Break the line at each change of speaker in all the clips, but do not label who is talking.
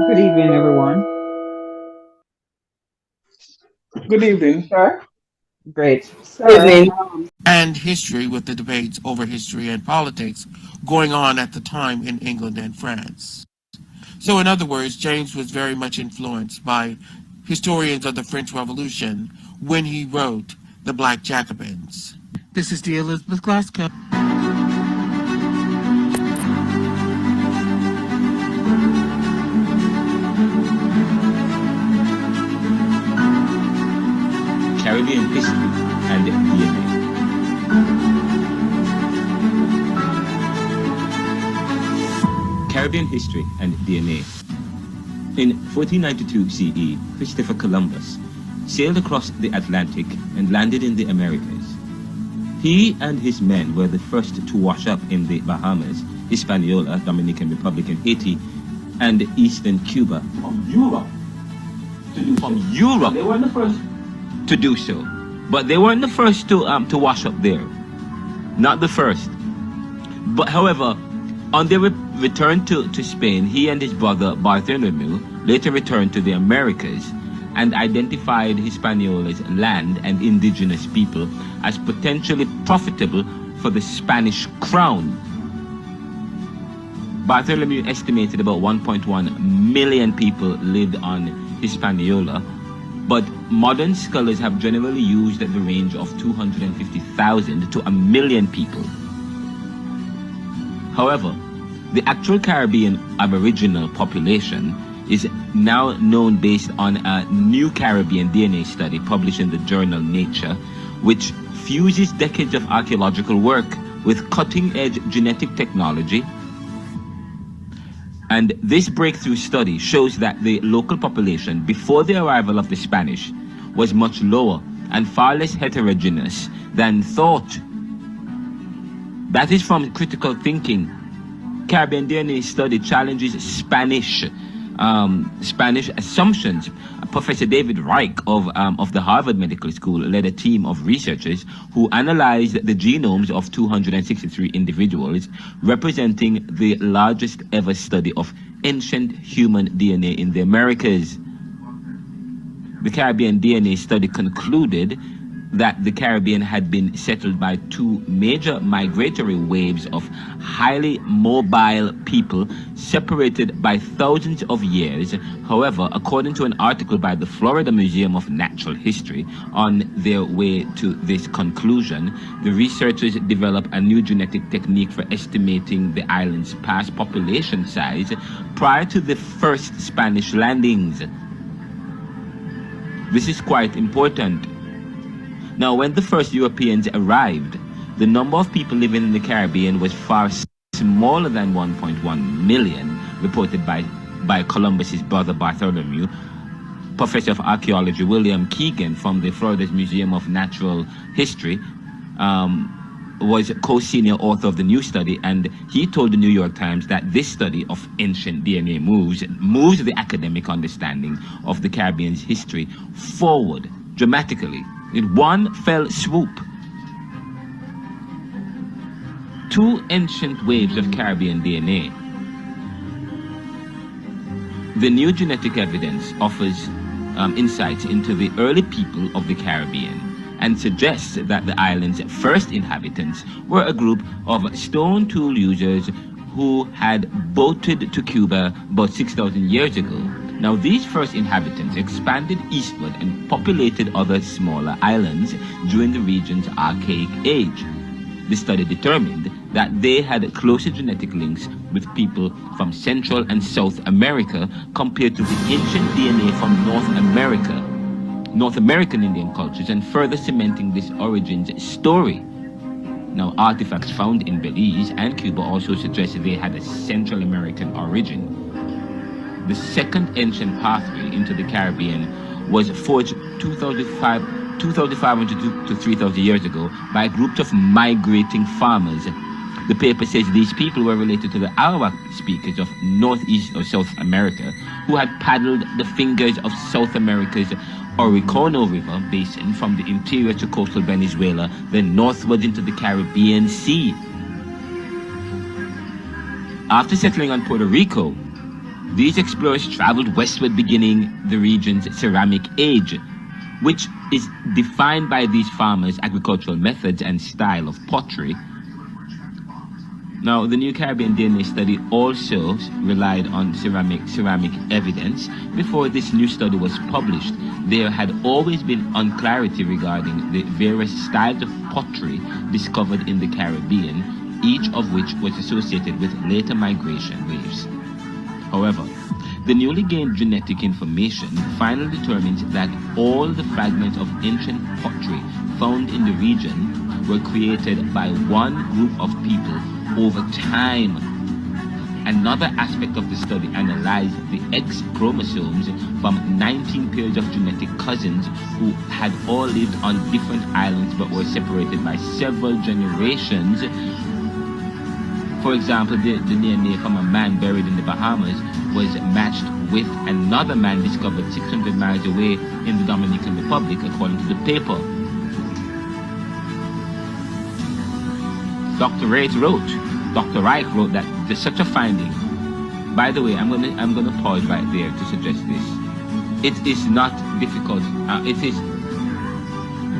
Good evening, everyone.
Good evening.
Sir? Great.
Evening.
Sir,
and history with the debates over history and politics going on at the time in England and France. So, in other words, James was very much influenced by historians of the French Revolution when he wrote The Black Jacobins. This is the Elizabeth Glasgow.
Caribbean history and DNA. Caribbean history and DNA. In 1492 CE, Christopher Columbus sailed across the Atlantic and landed in the Americas. He and his men were the first to wash up in the Bahamas, Hispaniola, Dominican Republic, and Haiti, and eastern Cuba.
From Europe.
From Europe.
They weren't the first
to do so, but they weren't the first to wash up there. Not the first. But however, on their return to Spain, he and his brother Bartholomew later returned to the Americas and identified Hispaniola's land and indigenous people as potentially profitable for the Spanish crown. Bartholomew estimated about 1.1 million people lived on Hispaniola, but modern scholars have generally used the range of 250,000 to 1 million people. However, the actual Caribbean Aboriginal population is now known based on a new Caribbean DNA study published in the journal Nature, which fuses decades of archaeological work with cutting-edge genetic technology. And this breakthrough study shows that the local population before the arrival of the Spanish was much lower and far less heterogeneous than thought. That is from critical thinking. Caribbean DNA study challenges Spanish assumptions. Professor David Reich of the Harvard Medical School led a team of researchers who analyzed the genomes of 263 individuals, representing the largest ever study of ancient human DNA in the Americas. The Caribbean DNA study concluded that the Caribbean had been settled by two major migratory waves of highly mobile people separated by thousands of years. However, according to an article by the Florida Museum of Natural History, on their way to this conclusion, the researchers developed a new genetic technique for estimating the island's past population size prior to the first Spanish landings. This is quite important. Now, when the first Europeans arrived, the number of people living in the Caribbean was far smaller than 1.1 million, reported by Columbus's brother Bartholomew. Professor of Archaeology William Keegan from the Florida's Museum of Natural History was co-senior author of the new study, and he told the New York Times that this study of ancient DNA moves the academic understanding of the Caribbean's history forward dramatically. In one fell swoop. Two ancient waves of Caribbean DNA. The new genetic evidence offers insights into the early people of the Caribbean and suggests that the island's first inhabitants were a group of stone tool users who had boated to Cuba about 6,000 years ago. Now, these first inhabitants expanded eastward and populated other smaller islands during the region's archaic age. The study determined that they had closer genetic links with people from Central and South America compared to the ancient DNA from North American Indian cultures, and further cementing this origins story. Now, artifacts found in Belize and Cuba also suggest they had a Central American origin. The second ancient pathway into the Caribbean was forged 2,500 to 3,000 years ago by groups of migrating farmers. The paper says these people were related to the Arawak speakers of Northeast or South America, who had paddled the fingers of South America's Orinoco River basin from the interior to coastal Venezuela, then northwards into the Caribbean Sea. After settling on Puerto Rico, These explorers traveled westward, beginning the region's ceramic age, which is defined by these farmers' agricultural methods and style of pottery. Now, the New Caribbean DNA study also relied on ceramic evidence. Before this new study was published, there had always been unclarity regarding the various styles of pottery discovered in the Caribbean, each of which was associated with later migration waves. However, the newly gained genetic information finally determines that all the fragments of ancient pottery found in the region were created by one group of people over time. Another aspect of the study analyzed the X chromosomes from 19 pairs of genetic cousins who had all lived on different islands but were separated by several generations. For example, the DNA from a man buried in the Bahamas was matched with another man discovered 600 miles away in the Dominican Republic, according to the paper. Dr. Reich wrote that there's such a finding. By the way, I'm gonna pause right there to suggest this. It is not difficult.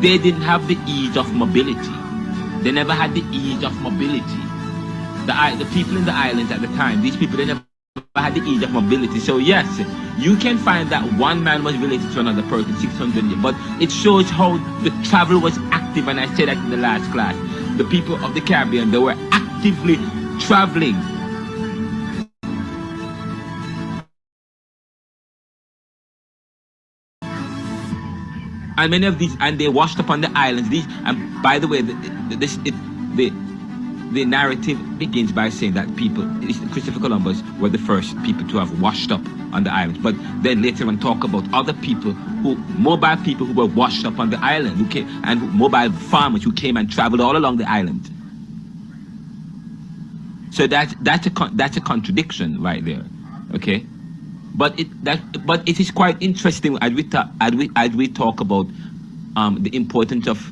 They didn't have the ease of mobility. They never had the ease of mobility. The people in the islands at the time, these people, they never had the ease of mobility. So yes, you can find that one man was related to another person 600 years, but it shows how the travel was active, and I said that in the last class. The people of the Caribbean, they were actively traveling. And many of these, and they washed up on the islands. These, and by the way, the narrative begins by saying that Christopher Columbus were the first people to have washed up on the islands. But then later on talk about other people mobile people who were washed up on the island, who came, and mobile farmers who came and traveled all along the island. So that's a contradiction right there, okay? But it is quite interesting as we talk about the importance of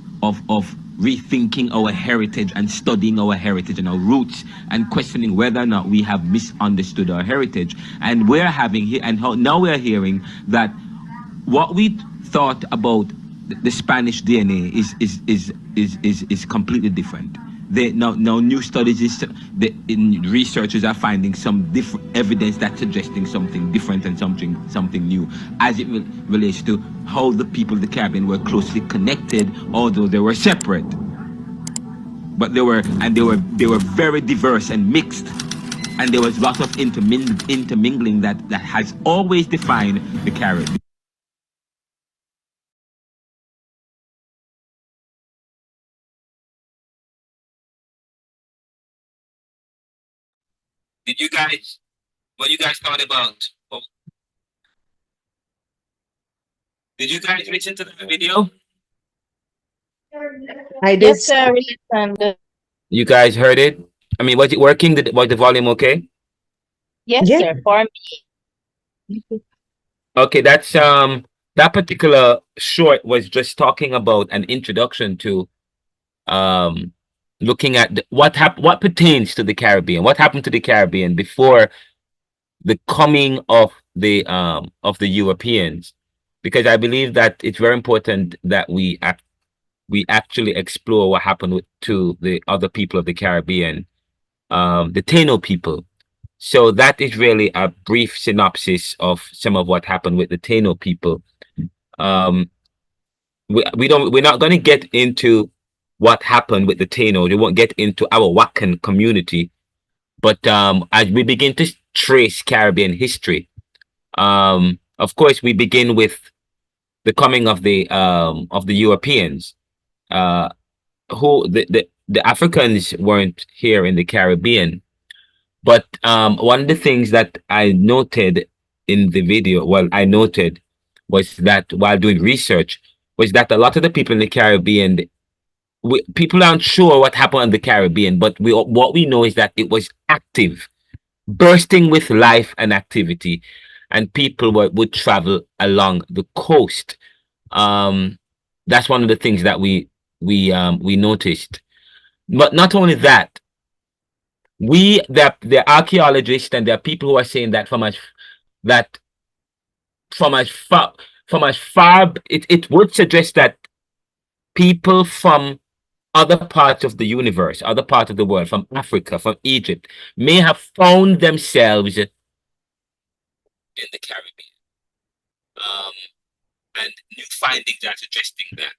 rethinking our heritage and studying our heritage and our roots and questioning whether or not we have misunderstood our heritage. And we're having here, and now we're hearing that what we thought about the Spanish DNA is completely different. Now new studies researchers are finding some different evidence that's suggesting something different and something new as it relates to how the people of the Caribbean were closely connected, although they were separate. But they were very diverse and mixed, and there was lots of intermingling that has always defined the Caribbean. What you guys thought about? Did you guys listen to the video?
I did.
Yes, sir. We listened.
You guys heard it? I mean, was it working? Was the volume okay?
Yes,
Yeah.
sir. For me.
Okay, that's that particular short was just talking about an introduction to looking at what pertains to the Caribbean, what happened to the Caribbean before the coming of the Europeans, because I believe that it's very important that we actually explore what happened to the other people of the Caribbean, the Taino people. So that is really a brief synopsis of some of what happened with the Taino people. We're not going to get into what happened with the Taino. We won't get into our Arawak community, but as we begin to trace Caribbean history, of course we begin with the coming of the Europeans. Who the Africans weren't here in the Caribbean, but one of the things that I noted in the video, was that while doing research, was that a lot of the people in the Caribbean, people aren't sure what happened in the Caribbean, but what we know is that it was active, bursting with life and activity, and people would travel along the coast. That's one of the things that we noticed. But not only that, the archaeologists and there are people who are saying that from that from as far it would suggest that people from other parts of the universe, other parts of the world, from Africa, from Egypt, may have found themselves in the Caribbean. And new findings are suggesting that.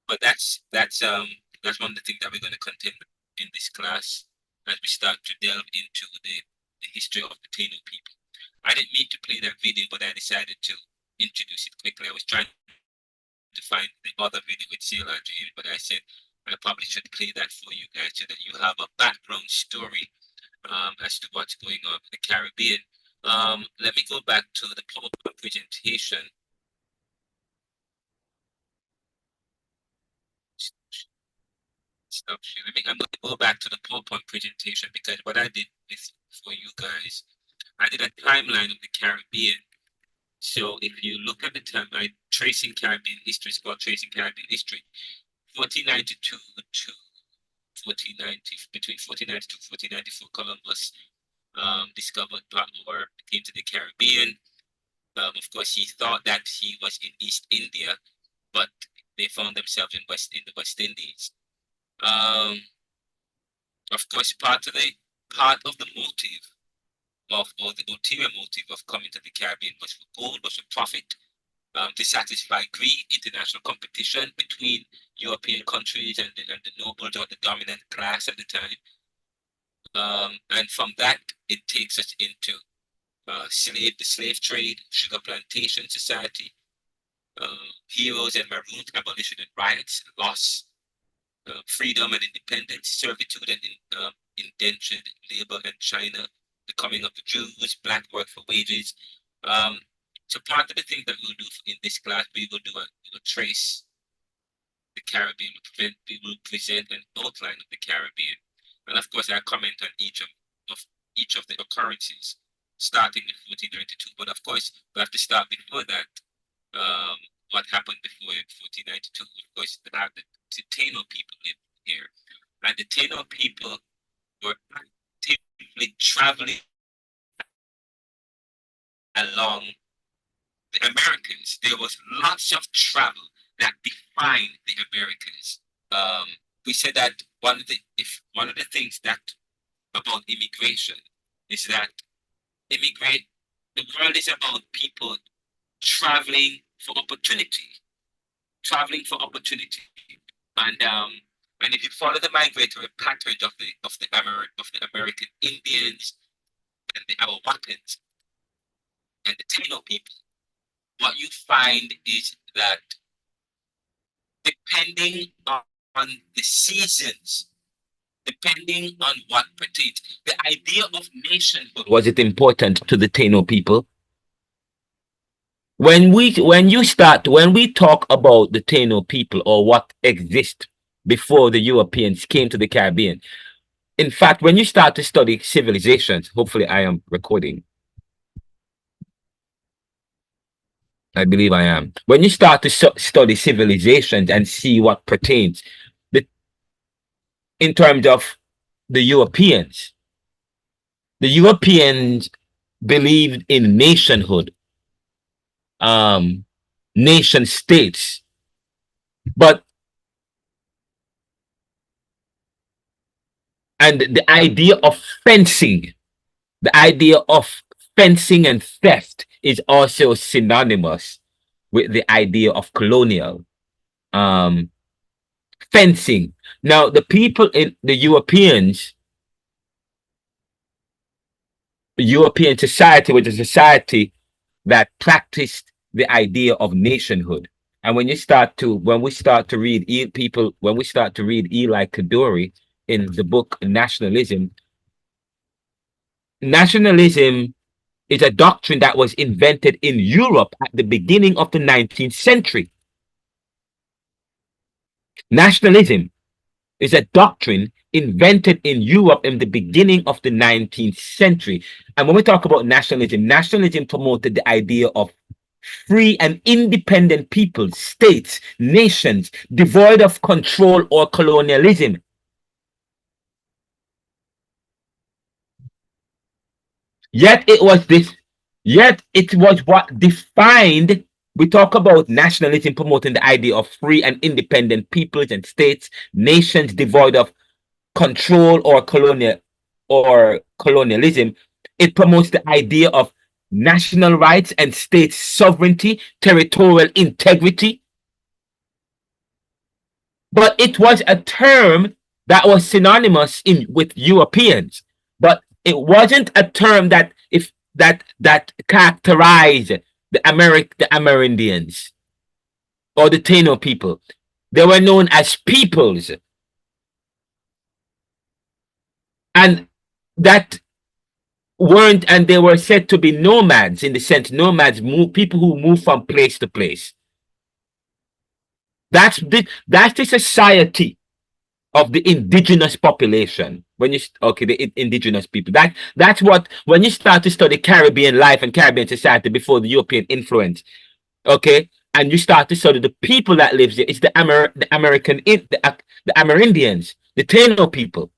But that's one of the things that we're going to contend in this class as we start to delve into the history of the Taino people. I didn't mean to play that video, but I decided to introduce it quickly. I was trying to find the other video with C.L.R, but I said I probably should play that for you guys so that you have a background story as to what's going on in the Caribbean. Let me go back to the PowerPoint presentation. I'm going to go back to the PowerPoint presentation because what I did is for you guys, I did a timeline of the Caribbean. So if you look at the timeline, tracing Caribbean history, it's called Tracing Caribbean History, 1492 to 1490, between 1492 and 1494, Columbus discovered or came to the Caribbean. Of course, he thought that he was in East India, but they found themselves in the West Indies. Of course, part of the motive or the ulterior motive of coming to the Caribbean was for gold, was for profit, to satisfy greed, international competition between European countries and the nobles or the dominant class at the time. And from that, it takes us into the slave trade, sugar plantation society, heroes and maroons, abolition and riots, loss, freedom and independence, servitude and indentured labor and China, the coming of the Jews, black work for wages. So part of the thing that we'll do in this class, we will trace the Caribbean, we will present an outline of the Caribbean. And of course, I comment on each of the occurrences, starting in 1492. But of course, we have to start before that. What happened before 1492? Of course, the Taino people lived here, and the Taino people were actively traveling along the Americans. There was lots of travel that defined the Americans. We said that one of the things that about immigration is that the world is about people traveling for opportunity. And if you follow the migratory patterns of the American Indians and the Arawaks and the Taino people, what you find is that depending on the seasons, depending on what pertains, the idea of nationhood was it important to the Taino people. When we talk about the Taino people or what exists before the Europeans came to the Caribbean, in fact, when you start to study civilizations, hopefully I am recording. I believe I am. When you start to study civilizations and see what pertains in terms of the Europeans believed in nationhood, nation states, and the idea of fencing and theft is also synonymous with the idea of colonial fencing. Now, the people in the European society was a society that practiced the idea of nationhood. And when we start to read Eli Kaduri in the book Nationalism is a doctrine that was invented in Europe at the beginning of the 19th century. Nationalism is a doctrine invented in Europe in the beginning of the 19th century. And when we talk about nationalism promoted the idea of free and independent peoples, states, nations, devoid of control or colonialism. Yet it was this, yet it was what defined. We talk about nationalism promoting the idea of free and independent peoples and states, nations devoid of control or colonialism. It promotes the idea of national rights and state sovereignty, territorial integrity. But it was a term that was synonymous with Europeans, but it wasn't a term that characterized the Amerindians or the Taino people. They were known as peoples, and that weren't, and they were said to be nomads, in the sense nomads move, people who move from place to place. That's the society of the indigenous population. When you the indigenous people, that's what, when you start to study Caribbean life and Caribbean society before the European influence, and you start to study the people that lives there, it's the Amerindians, the Taino people.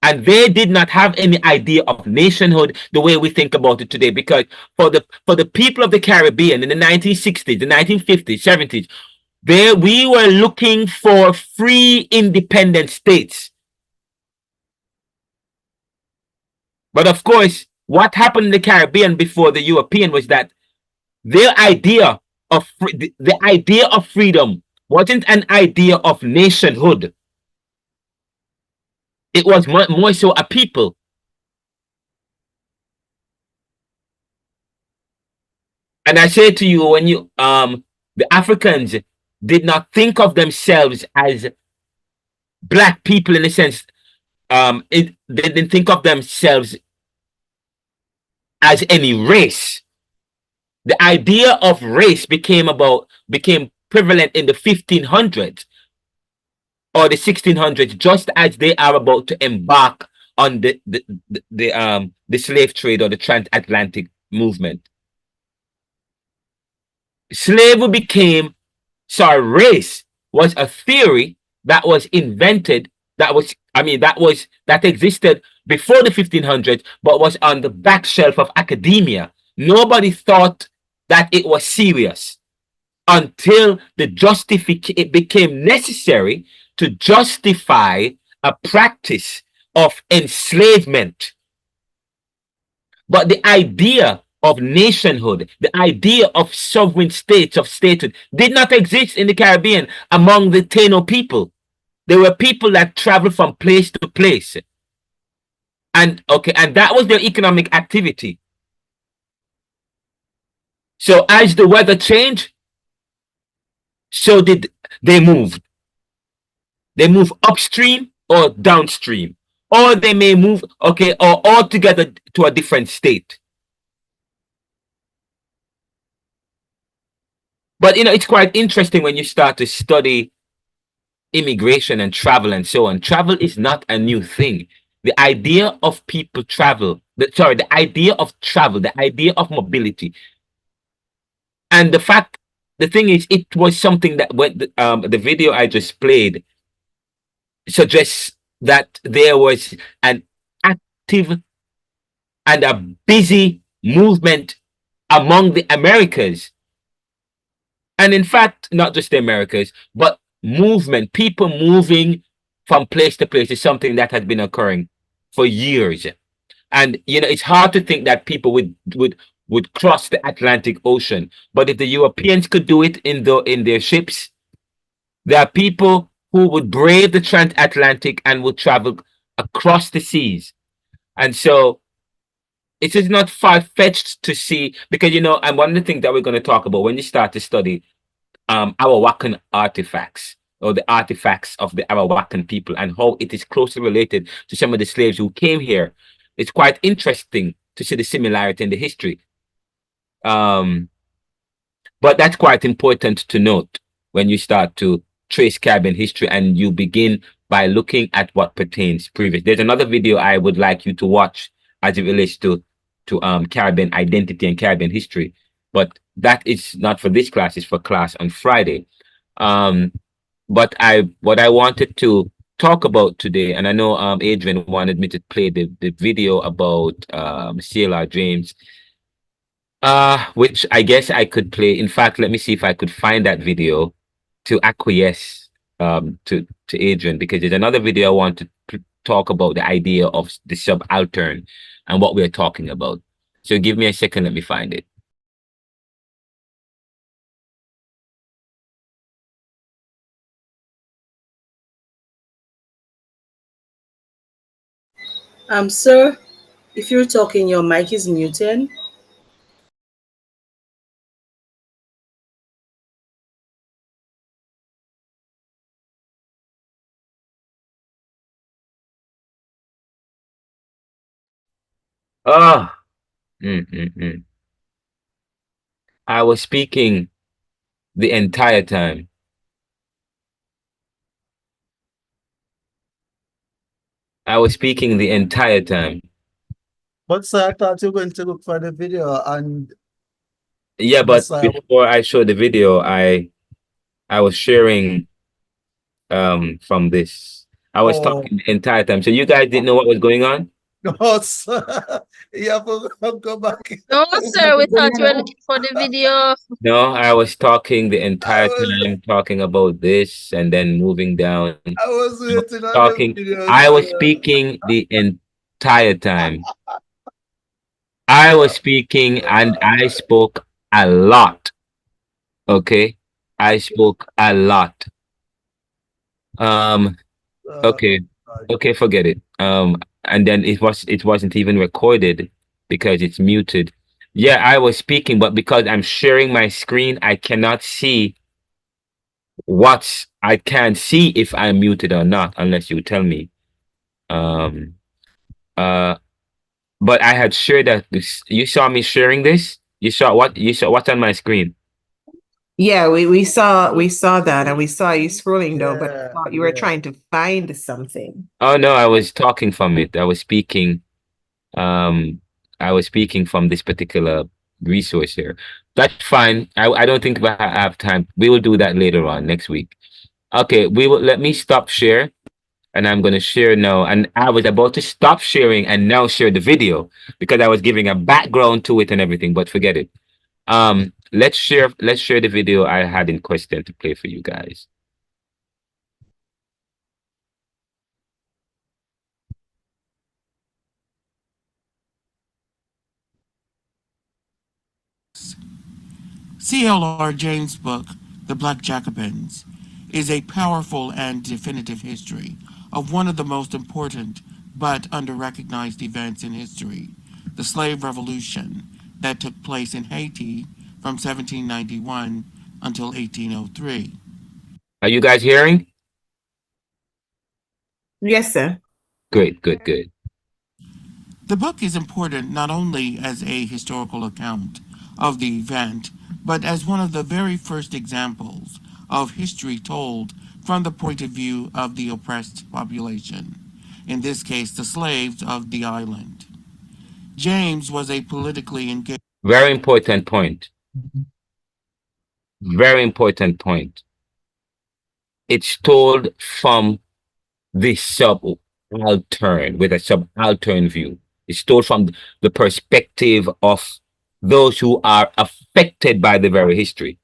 And they did not have any idea of nationhood the way we think about it today, because for the people of the Caribbean in the 1960s, the 1950s, 70s, we were looking for free, independent states. But of course, what happened in the Caribbean before the European was that their idea of the idea of freedom wasn't an idea of nationhood. It was more so a people. And I say to you, when you the Africans did not think of themselves as black people, in a sense, they didn't think of themselves as any race. The idea of race became prevalent in the 1500s or the 1600s, just as they are about to embark on the slave trade or the transatlantic movement. Race was a theory that was invented, that existed before the 1500s, but was on the back shelf of academia. Nobody thought that it was serious until it became necessary to justify a practice of enslavement. But the idea of nationhood, the idea of sovereign states, of statehood, did not exist in the Caribbean among the Taino people. There were people that traveled from place to place. And that was their economic activity. So as the weather changed, so did they move. They move upstream or downstream, or they may move, or altogether to a different state. But it's quite interesting when you start to study immigration and travel and so on. Travel is not a new thing. The idea of people travel, the idea of travel, the idea of mobility, and the thing is, it was something that when the video I just played suggests that there was an active and a busy movement among the Americas. And in fact, not just the Americas, but people moving from place to place is something that has been occurring for years. And it's hard to think that people would cross the Atlantic Ocean. But if the Europeans could do it in their ships, there are people who would brave the transatlantic and would travel across the seas. And so it is not far-fetched to see, because and one of the things that we're going to talk about when you start to study Arawakan artifacts, or the artifacts of the Arawakan people, and how it is closely related to some of the slaves who came here, it's quite interesting to see the similarity in the history. But that's quite important to note when you start to trace Caribbean history, and you begin by looking at what pertains previous. There's another video I would like you to watch as it relates to Caribbean identity and Caribbean history, but that is not for this class, it's for class on Friday. But what I wanted to talk about today, and I know Adrian wanted me to play the video about C.L.R. James, which I guess I could play. In fact, let me see if I could find that video to acquiesce to Adrian, because there's another video I want to talk about the idea of the subaltern and what we're talking about. So give me a second, let me find it.
Sir, if you're talking, your mic is muted.
Ah, I was speaking the entire time. I was speaking the entire time.
But sir, I thought you were going to look for the video and
Yeah, but
decide.
before I showed the video, I was sharing from this. I was
Oh,
talking the entire time. So you guys didn't know what was going on?
no, sir. You have to go back.
No, sir, we thought you were looking for the video.
No, I was talking the entire
was
time, talking about this and then moving down.
I was waiting on the
Talking.
video,
I was
sir.
speaking the entire time. I was speaking and I spoke a lot. Okay. I spoke a lot. Okay. Okay, forget it. And then it wasn't even recorded because it's muted. Yeah, I was speaking, but because I'm sharing my screen, I cannot see I can't see if I'm muted or not unless you tell me. Um but I had shared that you saw me sharing this? You saw what's on my screen?
Yeah, we saw that and we saw you scrolling though, but I
Yeah,
thought you were
yeah.
trying to find something.
Oh no, I was talking from it. Um I was speaking from this particular resource here. That's fine. I don't think I have time. We will do that later on next week. Okay, let me stop share and I'm gonna share now. And I was about to stop sharing and now share the video because I was giving a background to it and everything, but forget it. Let's share the video I had in question to play for you guys.
C.L.R. James' book, The Black Jacobins, is a powerful and definitive history of one of the most important but under-recognized events in history, the slave revolution that took place in Haiti from 1791 until 1803.
Are you guys hearing?
Yes, sir.
Good, good, good.
The book is important not only as a historical account of the event, but as one of the very first examples of history told from the point of view of the oppressed population, in this case, the slaves of the island. James was a politically engaged.
Very important point. Very important point. It's told from the subaltern, with a subaltern view. It's told from the perspective of those who are affected by the very history.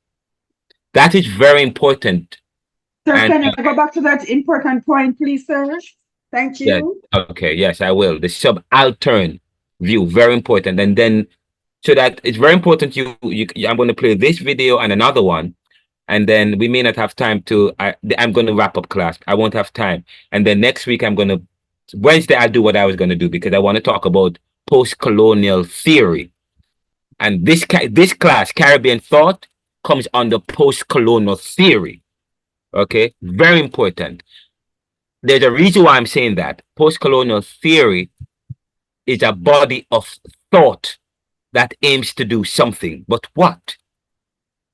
That is very important.
Sir,
And
can I go back to that important point, please, sir? Thank
yeah,
you.
okay, yes, I will. The subaltern view, very important. And then, so that it's very important. I'm going to play this video and another one, and then we may not have time to. I'm going to wrap up class. I won't have time, and then next week Wednesday I'll do what I was going to do because I want to talk about post-colonial theory, and this class, Caribbean thought, comes under post-colonial theory. Okay, very important. There's a reason why I'm saying that. Post-colonial theory is a body of thought that aims to do something, but what?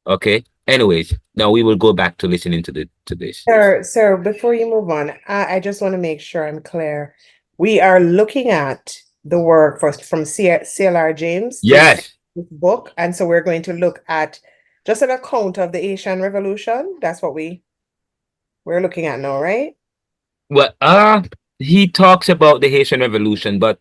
Okay. Anyways, now we will go back to listening to this.
Sir, before you move on, I just want to make sure I'm clear. We are looking at the work from C.L.R. James,
Yes.
this book, and so we're going to look at just an account of the Haitian Revolution. That's what we're looking at now, right?
Well, he talks about the Haitian Revolution, but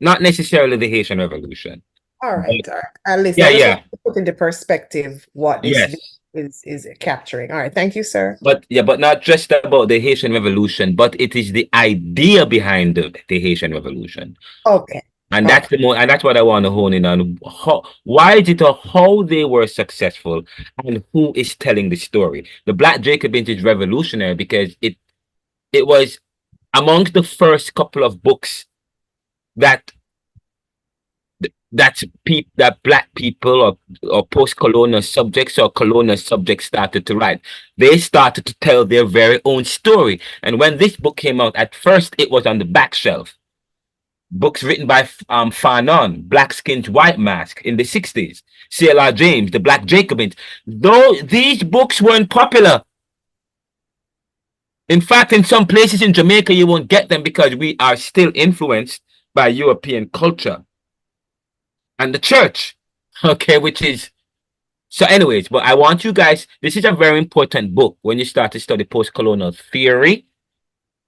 not necessarily the Haitian Revolution.
All
But
right, all right. At least
yeah,
I just
yeah,
want to put into perspective what this
yes.
is capturing. All right, thank you, sir.
But yeah, but not just about the Haitian Revolution, but it is the idea behind the Haitian Revolution.
Okay,
And
okay.
that's the more, and that's what I want to hone in on. How, why is it, or how they were successful, and who is telling the story? The Black Jacobins is revolutionary because it was amongst the first couple of books that that black people or post-colonial subjects or colonial subjects started to write. They started to tell their very own story. And when this book came out, at first it was on the back shelf. Books written by Fanon, Black Skins, White Mask in the 60s, C.L.R. James, the Black Jacobins. Though these books weren't popular. In fact, in some places in Jamaica, you won't get them because we are still influenced by European culture and the church. Okay, which is so anyways, but I want you guys, this is a very important book when you start to study post-colonial theory,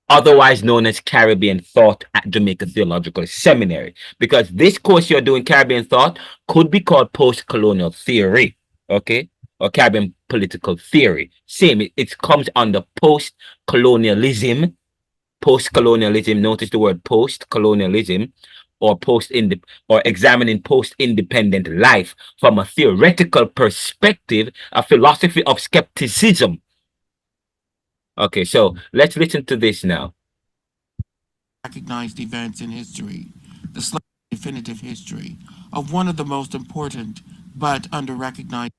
otherwise known as Caribbean thought at Jamaica Theological Seminary, because this course you're doing, Caribbean thought, could be called post-colonial theory, okay, or Caribbean political theory. Same, it comes under post-colonialism. Post-colonialism, notice the word post-colonialism, or or examining post-independent life from a theoretical perspective, a philosophy of skepticism. Okay, so let's listen to this now.
Recognized events in history, the slave definitive history of one of the most important but under-recognized.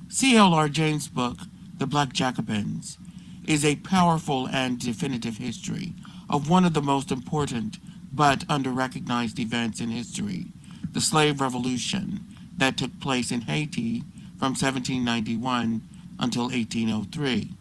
C.L.R. James' book, The Black Jacobins, is a powerful and definitive history of one of the most important but under-recognized events in history, the slave revolution that took place in Haiti from 1791 until 1803.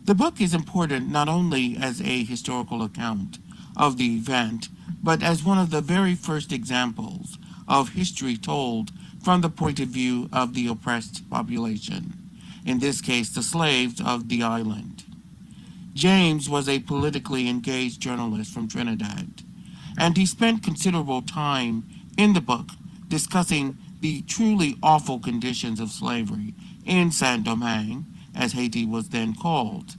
The book is important not only as a historical account of the event, but as one of the very first examples of history told from the point of view of the oppressed population, in this case the slaves of the island. James was a politically engaged journalist from Trinidad, and he spent considerable time in the book discussing the truly awful conditions of slavery in Saint-Domingue, as Haiti was then called.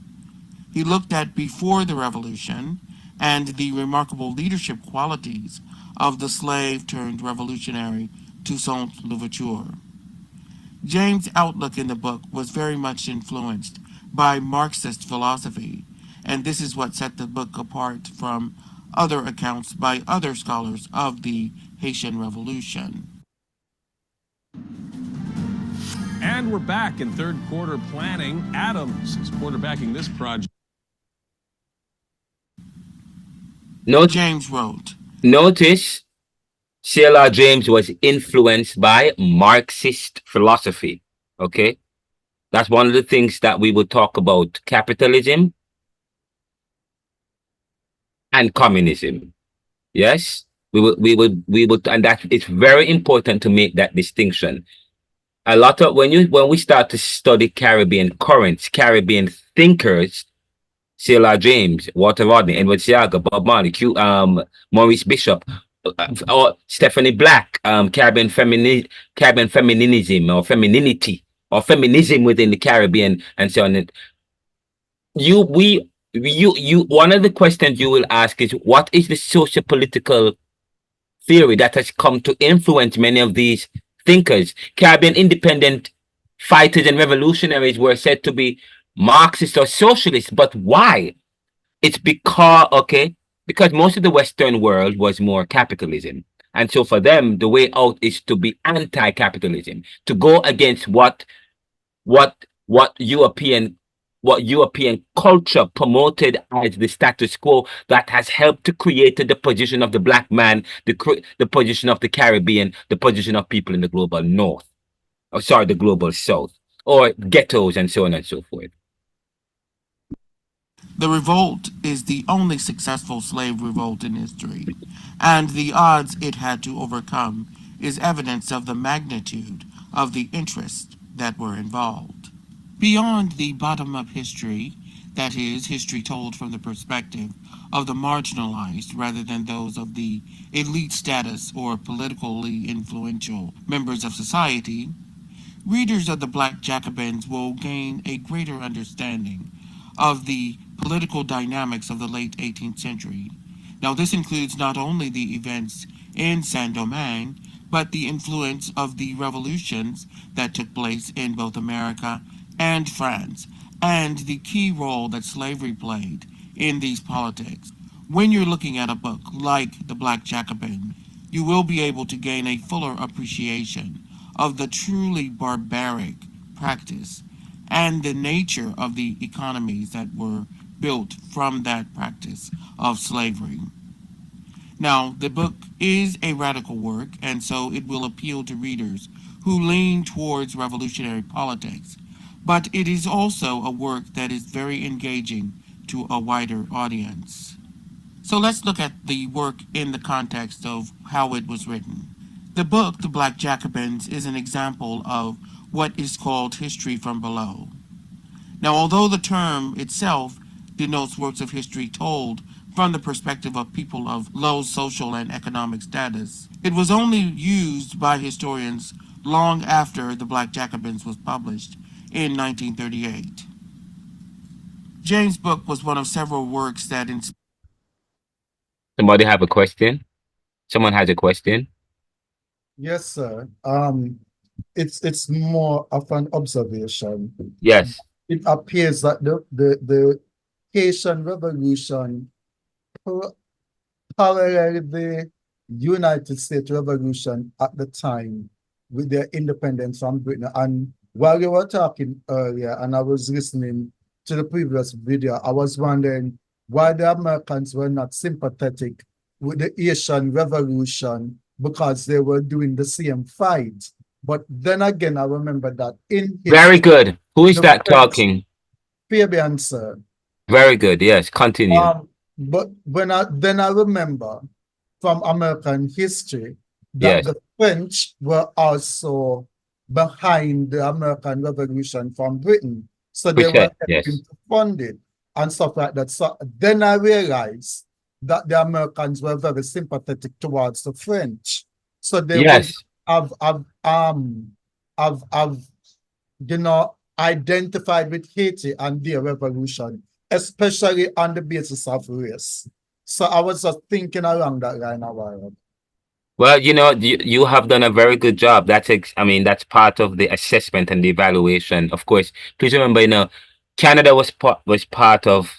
He looked at before the revolution and the remarkable leadership qualities of the slave turned revolutionary Toussaint Louverture. James' outlook in the book was very much influenced by Marxist philosophy, and this is what set the book apart from other accounts by other scholars of the Haitian Revolution.
And we're back in third quarter planning. Adams is quarterbacking this project.
James wrote,
Notice C.L.R. James was influenced by Marxist philosophy. Okay, that's one of the things that we would talk about: capitalism and communism. Yes, we would, and that it's very important to make that distinction. A lot of when we start to study Caribbean currents, Caribbean thinkers, C.L.R. James, Walter Rodney, Edward Seaga, Bob Marley, Maurice Bishop, or Stephanie Black, Caribbean feminism or femininity or feminism within the Caribbean and so on. One of the questions you will ask is, what is the socio-political theory that has come to influence many of these thinkers? Caribbean independent fighters and revolutionaries were said to be Marxist or socialist, but why? It's because most of the Western world was more capitalism. And so for them, the way out is to be anti-capitalism, to go against what European culture promoted as the status quo that has helped to create the position of the black man, the position of the Caribbean, the position of people in the global north, the global south, or ghettos and so on and so forth.
The revolt is the only successful slave revolt in history, and the odds it had to overcome is evidence of the magnitude of the interests that were involved. Beyond the bottom-up history, That is, history told from the perspective of the marginalized rather than those of the elite status or politically influential members of society, readers of the Black Jacobins will gain a greater understanding of the political dynamics of the late 18th century. Now, this includes not only the events in Saint-Domingue, but the influence of the revolutions that took place in both America and France, and the key role that slavery played in these politics. When you're looking at a book like The Black Jacobin, you will be able to gain a fuller appreciation of the truly barbaric practice and the nature of the economies that were built from that practice of slavery. Now, the book is a radical work, and so it will appeal to readers who lean towards revolutionary politics, but it is also a work that is very engaging to a wider audience. So let's look at the work in the context of how it was written. The book, The Black Jacobins, is an example of what is called history from below. Now, although the term itself denotes works of history told from the perspective of people of low social and economic status, it was only used by historians long after The Black Jacobins was published in 1938. James' book was one of several works that inspired.
Somebody have a question? Someone has a question?
Yes, sir. It's more of an observation.
Yes.
It appears that the Haitian Revolution paralleled the United States Revolution at the time with their independence from Britain. And while you were talking earlier, and I was listening to the previous video, I was wondering why the Americans were not sympathetic with the Haitian Revolution because they were doing the same fight. But then again, I remember that in history,
Very good. Who is that
French,
talking?
Fabian, sir.
Very good. Yes, continue.
But then I remember from American history that
Yes.
the French were also behind the American Revolution from Britain. So they were
Yes.
helping to fund it and stuff like that. So then I realized that the Americans were very sympathetic towards the French. So they would
Yes.
have identified with Haiti and their revolution, especially on the basis of race. So I was just thinking along that line a while.
Well, you have done a very good job. That's part of the assessment and the evaluation. Of course, please remember, Canada was part of.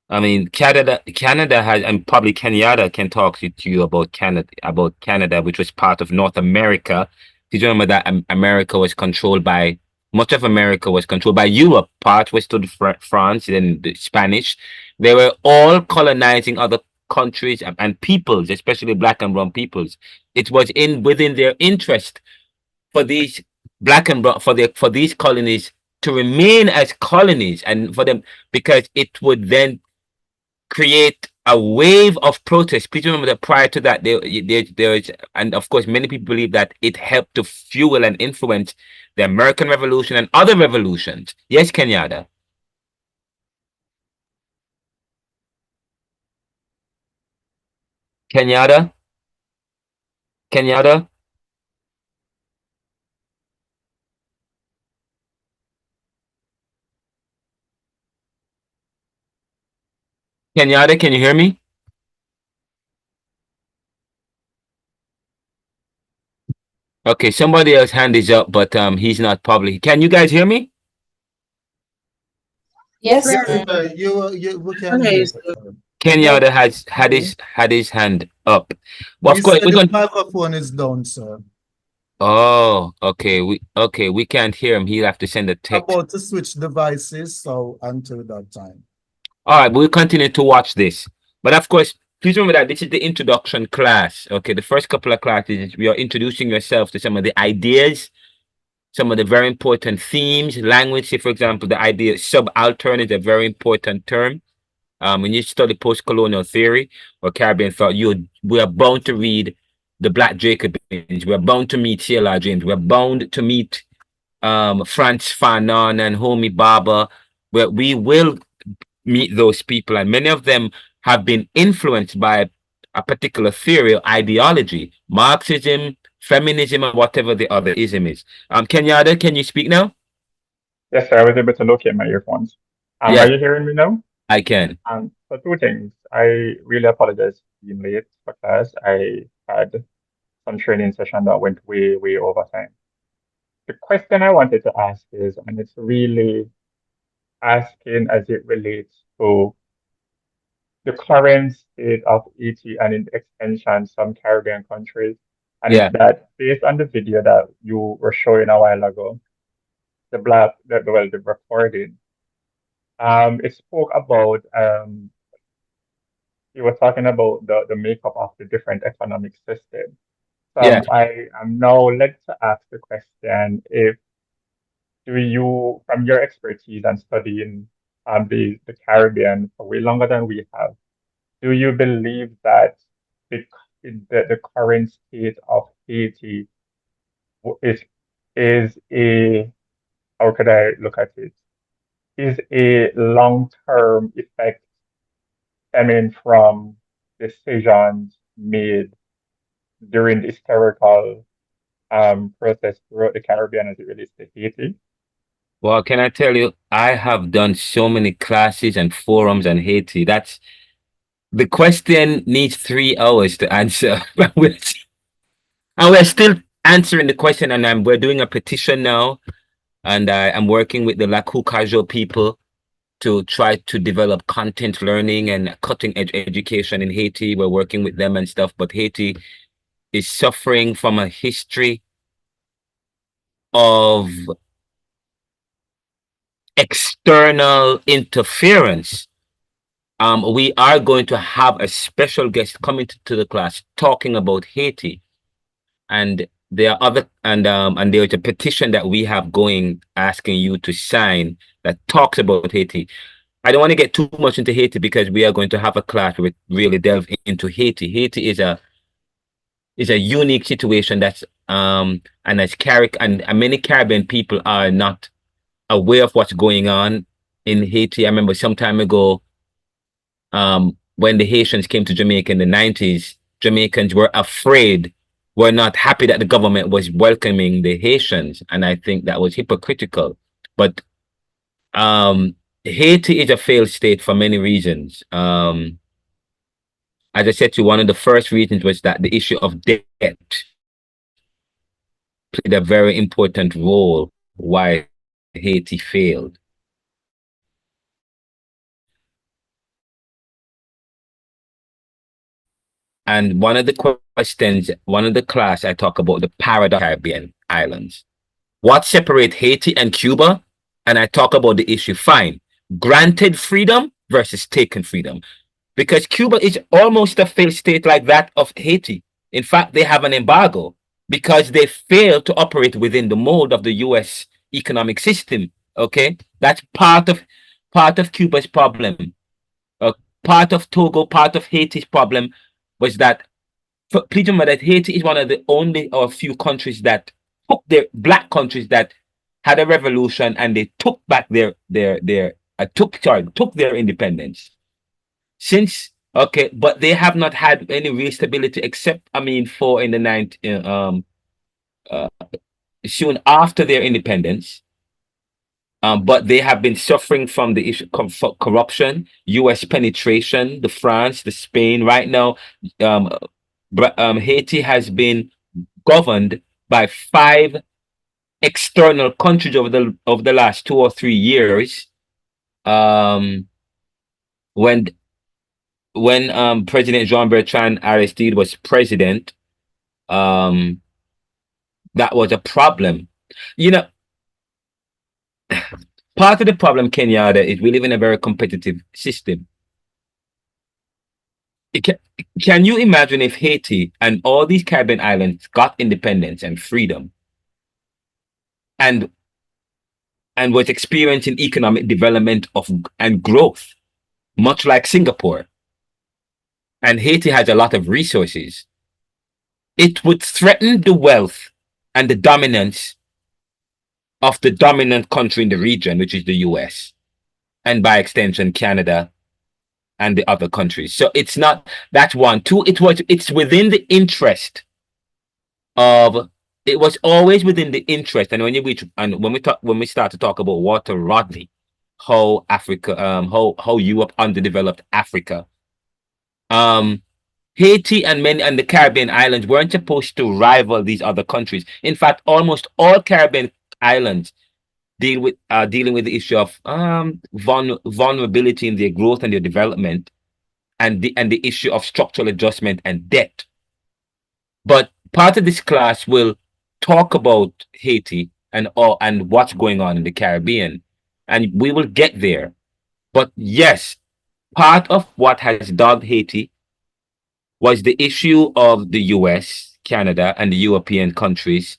Canada has, and probably Kenyatta can talk to you about Canada, which was part of North America. Did you remember that much of America was controlled by Europe? Part was to France and the Spanish. They were all colonizing other countries and peoples, especially Black and brown peoples. It was within their interest for these Black and brown for these colonies to remain as colonies, and for them, because it would then create a wave of protest. Please remember that prior to that, there is, and of course, many people believe that it helped to fuel and influence the American Revolution and other revolutions. Yes, Kenyatta. Kenyatta. Kenyatta. Kenyatta, can you hear me? Okay, somebody else's hand is up, but he's not public. Can you guys hear me?
Yes,
Yes,
sir.
sir. We can
Okay,
hear
so
you.
Kenyatta has had his hand up. Well,
He
of course,
said his microphone is down, sir.
Oh, okay. We can't hear him. He'll have to send a text.
About to switch devices, so until that time.
All right, we'll continue to watch this. But of course, please remember that this is the introduction class. Okay, the first couple of classes, we are introducing yourself to some of the ideas, some of the very important themes, language. Say, for example, the idea subaltern is a very important term. When you study post-colonial theory or Caribbean thought, we are bound to read the Black Jacobins. We are bound to meet C.L.R. James. We are bound to meet Frantz Fanon and Homi Baba. Where we will meet those people, and many of them have been influenced by a particular theory or ideology, Marxism, feminism, or whatever the other ism is. Kenyatta, can you speak now?
Yes, sir. I was able to locate my earphones. Are
Yes,
you hearing me now?
I can.
So two things. I really apologize for being late for class. I had some training session that went way, way over time. The question I wanted to ask is, and it's really asking as it relates to the current state of Haiti and in extension some Caribbean countries. And it's
Yeah,
that based on the video that you were showing a while ago, the recording, it spoke about you were talking about the makeup of the different economic systems. So
yeah,
I am now led to ask the question if do you, from your expertise and studying the Caribbean for way longer than we have, do you believe that the, the current state of Haiti is a, how could I look at it, is a long-term effect stemming from decisions made during the historical process throughout the Caribbean as it relates to Haiti?
well, can I tell you, I have done so many classes and forums on Haiti. That's the question needs 3 hours to answer. And we're still answering the question, and we're doing a petition now, and I'm working with the Lakou people to try to develop content learning and cutting edge education in Haiti. We're working with them and stuff, but Haiti is suffering from a history of external interference. We are going to have a special guest coming to the class talking about Haiti, and there are other and there's a petition that we have going asking you to sign that talks about Haiti. I don't want to get too much into Haiti because we are going to have a class where we really delve into Haiti. Haiti is a unique situation that's and and many Caribbean people are not aware of what's going on in Haiti. I remember some time ago, when the Haitians came to Jamaica in the 90s, Jamaicans were afraid, were not happy that the government was welcoming the Haitians, and I think that was hypocritical. But Haiti is a failed state for many reasons. As I said to you, one of the first reasons was that the issue of debt played a very important role why Haiti failed. And one of the questions, one of the class, I talk about the paradox Caribbean islands. What separates Haiti and Cuba? And I talk about the issue, fine, granted freedom versus taken freedom. Because Cuba is almost a failed state like that of Haiti. In fact, they have an embargo because they fail to operate within the mold of the US economic system. Okay, that's part of Cuba's problem. Part of Togo, part of Haiti's problem was that, please remember that Haiti is one of the only or few countries that took their black countries that had a revolution and they took back took their independence. Since okay, but they have not had any real stability except for in the soon after their independence. But they have been suffering from the issue of corruption, U.S. penetration, the France, the Spain. Right now, Haiti has been governed by 5 external countries over the last 2 or 3 years. When President Jean-Bertrand Aristide was president, that was a problem. You know, part of the problem, Kenyatta, is we live in a very competitive system. Can you imagine if Haiti and all these Caribbean islands got independence and freedom and was experiencing economic development and growth, much like Singapore, and Haiti has a lot of resources, it would threaten the wealth and the dominance of the dominant country in the region, which is the US. and by extension, Canada and the other countries. So it's not, that's one. Two, it's within the interest of, it was always within the interest. And when we start to talk about Walter Rodney, how Africa, how Europe underdeveloped Africa, Haiti and the Caribbean islands weren't supposed to rival these other countries. In fact, almost all Caribbean islands dealing with the issue of vulnerability in their growth and their development, and the issue of structural adjustment and debt. But part of this class will talk about Haiti and what's going on in the Caribbean, and we will get there. But yes, part of what has dogged Haiti was the issue of the US, Canada, and the European countries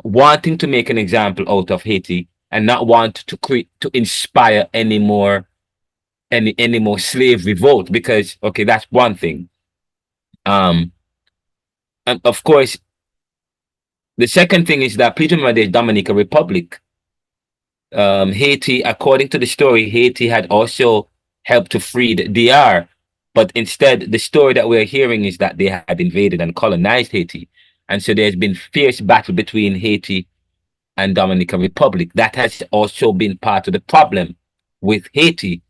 wanting to make an example out of Haiti and not want to inspire any more slave revolt, because okay, that's one thing. And of course, the second thing is that please remember there's Dominica Republic. Haiti, according to the story, Haiti had also helped to free the DR. But instead, the story that we're hearing is that they had invaded and colonized Haiti. And so there's been fierce battle between Haiti and Dominican Republic. That has also been part of the problem with Haiti.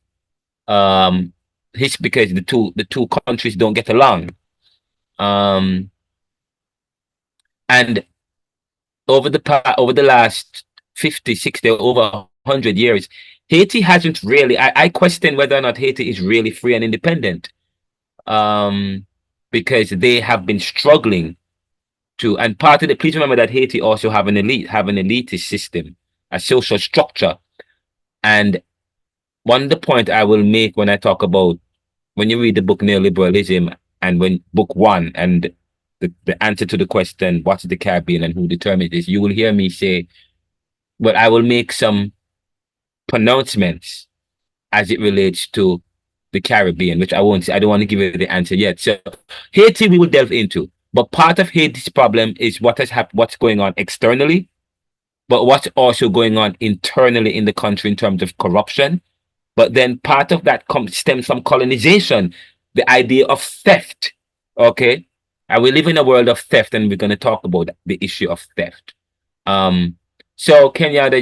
It's because the two countries don't get along. And over the last 50, 60, over 100 years, Haiti hasn't really, I question whether or not Haiti is really free and independent. Because they have been struggling to, and part of the, please remember that Haiti also have an elitist system, a social structure. And one of the point I will make when I talk about, when you read the book Neoliberalism, and when book 1 and the answer to the question, what's the Caribbean and who determines this, you will hear me say, well, I will make some pronouncements as it relates to the Caribbean, which I won't say. I don't want to give you the answer yet. So Haiti we will delve into, but part of Haiti's problem is what's going on externally, but what's also going on internally in the country in terms of corruption. But then part of that stems from colonization, the idea of theft. Okay, and we live in a world of theft, and we're going to talk about the issue of theft. So Kenyatta,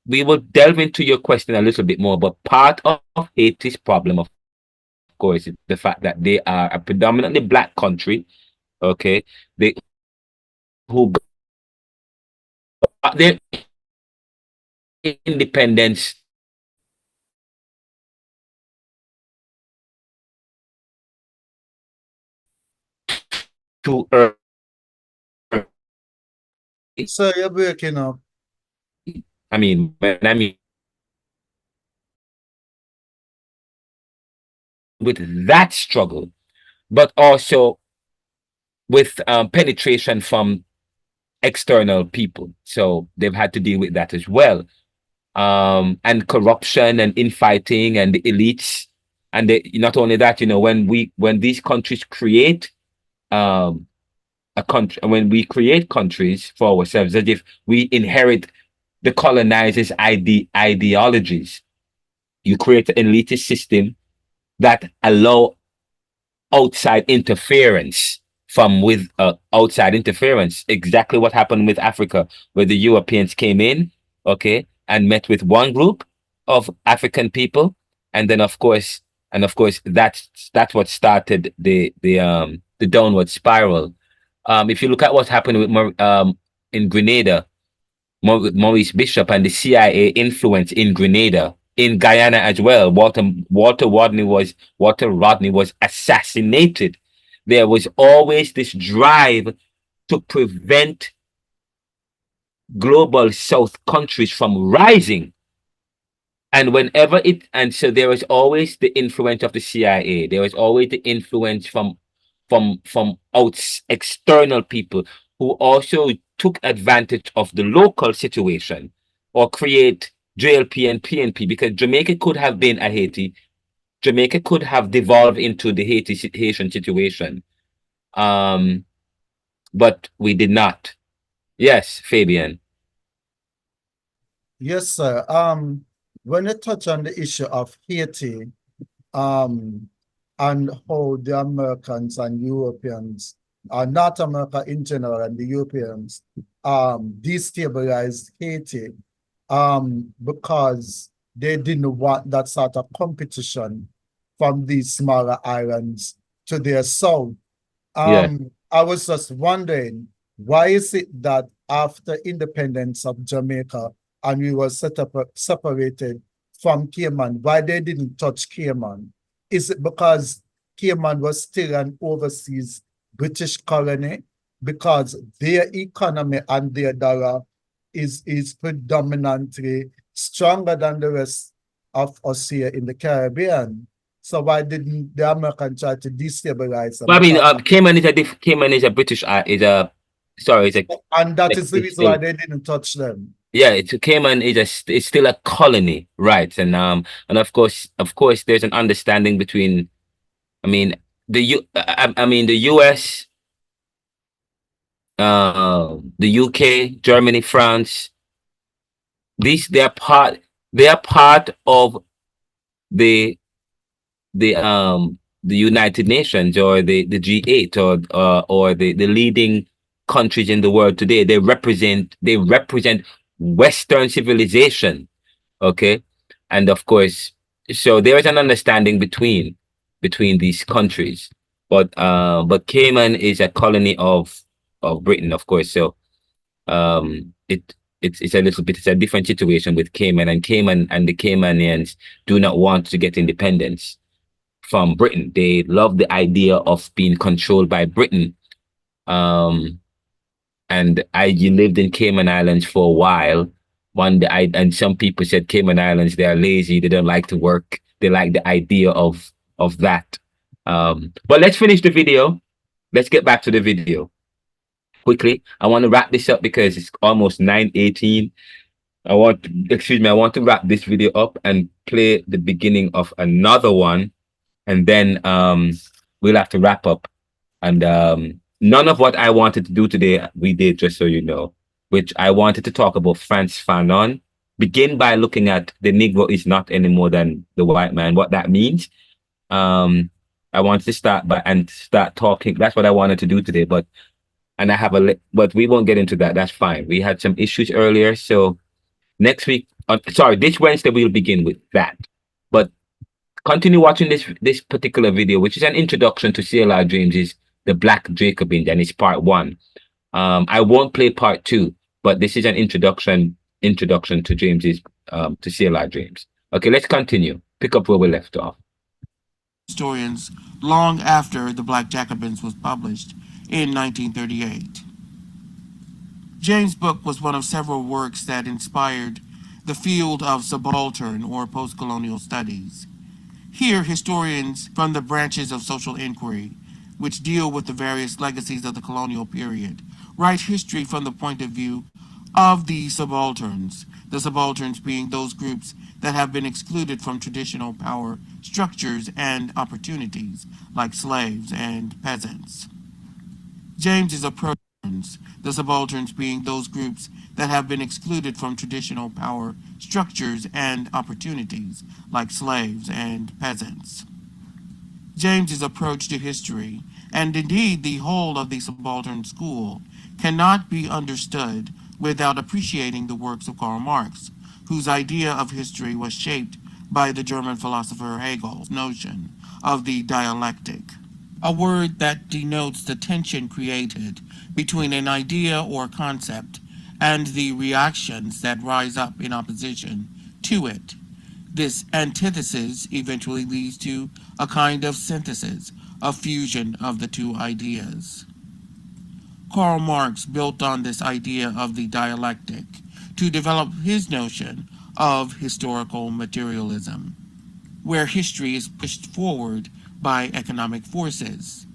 we will delve into your question a little bit more, but part of Haiti's problem, of course, is the fact that they are a predominantly black country. Okay, their independence to earn.
So you're breaking up.
I mean, with that struggle, but also with penetration from external people. So they've had to deal with that as well. And corruption and infighting and the elites. And not only that, when these countries create a country, when we create countries for ourselves, as if we inherit the colonizers' ideologies, you create an elitist system that allow outside interference outside interference. Exactly what happened with Africa, where the Europeans came in, okay, and met with one group of African people, and then of course that's what started the downward spiral. If you look at what happened with in Grenada, Maurice Bishop and the CIA influence in Grenada, in Guyana as well. Walter Rodney was assassinated. There was always this drive to prevent global South countries from rising. And so there was always the influence of the CIA. There was always the influence from external people who also took advantage of the local situation or create JLP and PNP, because Jamaica could have been a Haiti. Jamaica could have devolved into the Haitian situation. But we did not. Yes, Fabian.
Yes, sir. when you touch on the issue of Haiti, and how the Americans and Europeans, North America in general and the Europeans, destabilized Haiti, because they didn't want that sort of competition from these smaller islands to their south.
Yeah.
I was just wondering, why is it that after independence of Jamaica and we were separated from Cayman, why they didn't touch Cayman? Is it because Cayman was still an overseas British colony? Because their economy and their dollar is predominantly stronger than the rest of us here in the Caribbean. So why didn't the American try to destabilize them?
Well, I mean, Cayman is a British, sorry,
and that is the reason why they didn't touch them.
yeah, Cayman it's still a colony, right? And of course, there's an understanding between, I mean, the US, the UK, Germany, France. They are part of the United Nations, or the G8, or the leading countries in the world today. They represent Western civilization, okay? And of course, so there is an understanding between these countries. But Cayman is a colony of Britain, of course. So it's a little bit, it's a different situation with Cayman, and the Caymanians do not want to get independence from Britain. They love the idea of being controlled by Britain. And I lived in Cayman Islands for a while. And some people said Cayman Islands, they are lazy, they don't like to work. They like the idea of that. But let's finish the video. Let's get back to the video quickly. I want to wrap this up because it's almost 9:18. I want to wrap this video up and play the beginning of another one, and then we'll have to wrap up. And none of what I wanted to do today we did, just so you know, which I wanted to talk about Frantz Fanon. Begin by looking at the Negro is not any more than the white man, what that means. I wanted to start talking. That's what I wanted to do today, but we won't get into that. That's fine. We had some issues earlier, so next week, this Wednesday we'll begin with that. But continue watching this particular video, which is an introduction to C.L.R. James's The Black Jacobins, and it's part 1. I won't play part 2, but this is an introduction to James's to C.L.R. James. Okay, let's continue. Pick up where we left off.
Historians long after The Black Jacobins was published in 1938. James' book was one of several works that inspired the field of subaltern or post-colonial studies. Here, historians from the branches of social inquiry, which deal with the various legacies of the colonial period, write history from the point of view of the subalterns being those groups that have been excluded from traditional power structures and opportunities, like slaves and peasants. James's approach, the subalterns being those groups that have been excluded from traditional power structures and opportunities, like slaves and peasants. James's approach to history, and indeed the whole of the subaltern school, cannot be understood without appreciating the works of Karl Marx, whose idea of history was shaped by the German philosopher Hegel's notion of the dialectic, a word that denotes the tension created between an idea or concept and the reactions that rise up in opposition to it. This antithesis eventually leads to a kind of synthesis, a fusion of the two ideas. Karl Marx built on this idea of the dialectic to develop his notion of historical materialism, where history is pushed forward by economic forces.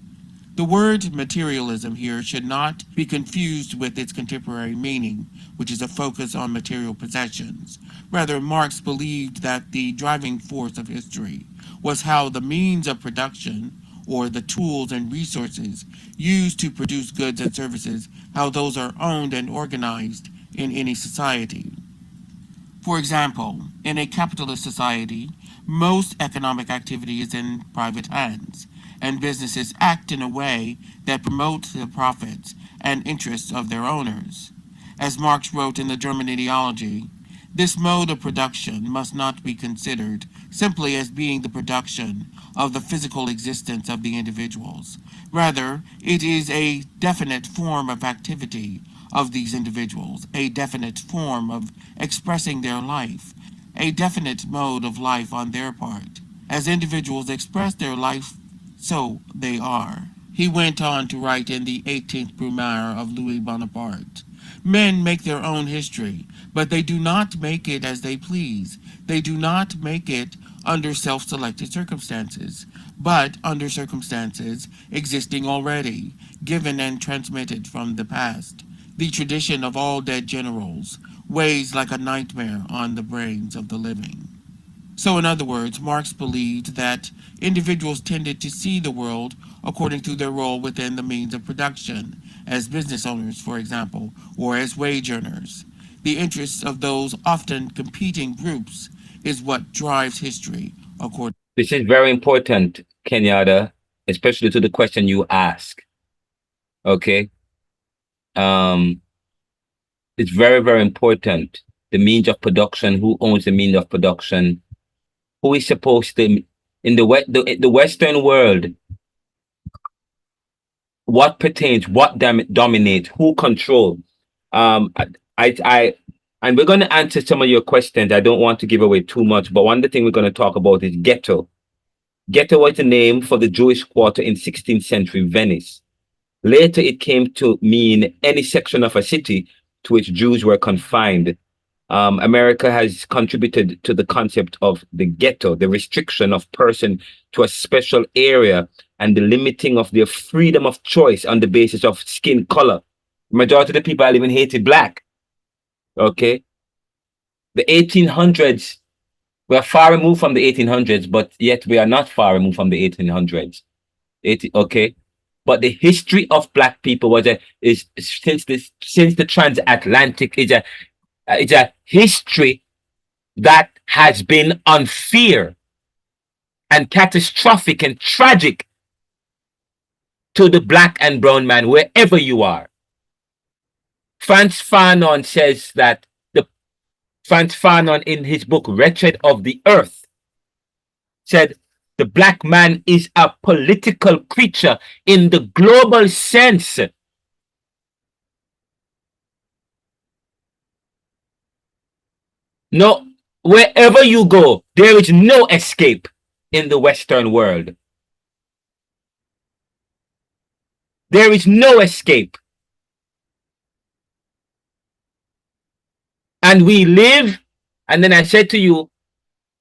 The word materialism here should not be confused with its contemporary meaning, which is a focus on material possessions. Rather, Marx believed that the driving force of history was how the means of production, or the tools and resources used to produce goods and services, how those are owned and organized in any society. For example, in a capitalist society, most economic activity is in private hands, and businesses act in a way that promotes the profits and interests of their owners. As Marx wrote in the German Ideology, this mode of production must not be considered simply as being the production of the physical existence of the individuals. Rather, it is a definite form of activity of these individuals, a definite form of expressing their life, a definite mode of life on their part. As individuals express their life, so they are. He went on to write in the 18th Brumaire of Louis Bonaparte, men make their own history, but they do not make it as they please. They do not make it under self-selected circumstances, but under circumstances existing already, given and transmitted from the past. The tradition of all dead generals weighs like a nightmare on the brains of the living. So, in other words, Marx believed that individuals tended to see the world according to their role within the means of production, as business owners, for example, or as wage earners. The interests of those often competing groups is what drives history, according.
This is very important, Kenyatta, especially to the question you ask. Okay. It's very, very important. The means of production, who owns the means of production, who is supposed to, in the Western world, what pertains, what dominates, who controls. And we're going to answer some of your questions. I don't want to give away too much, but one of the things we're going to talk about is ghetto. Ghetto was the name for the Jewish quarter in 16th century Venice. Later, it came to mean any section of a city to which Jews were confined. America has contributed to the concept of the ghetto, the restriction of person to a special area and the limiting of their freedom of choice on the basis of skin color. The majority of the people I live in Haiti black. Okay. The 1800s, we are far removed from the 1800s, but yet we are not far removed from the 1800s. Okay. But the history of black people is since the transatlantic is a history that has been unfair and catastrophic and tragic to the black and brown man wherever you are. Frantz Fanon says that Frantz Fanon in his book Wretched of the Earth said the black man is a political creature in the global sense. No, wherever you go, there is no escape in the Western world. There is no escape. And we live, and then I said to you,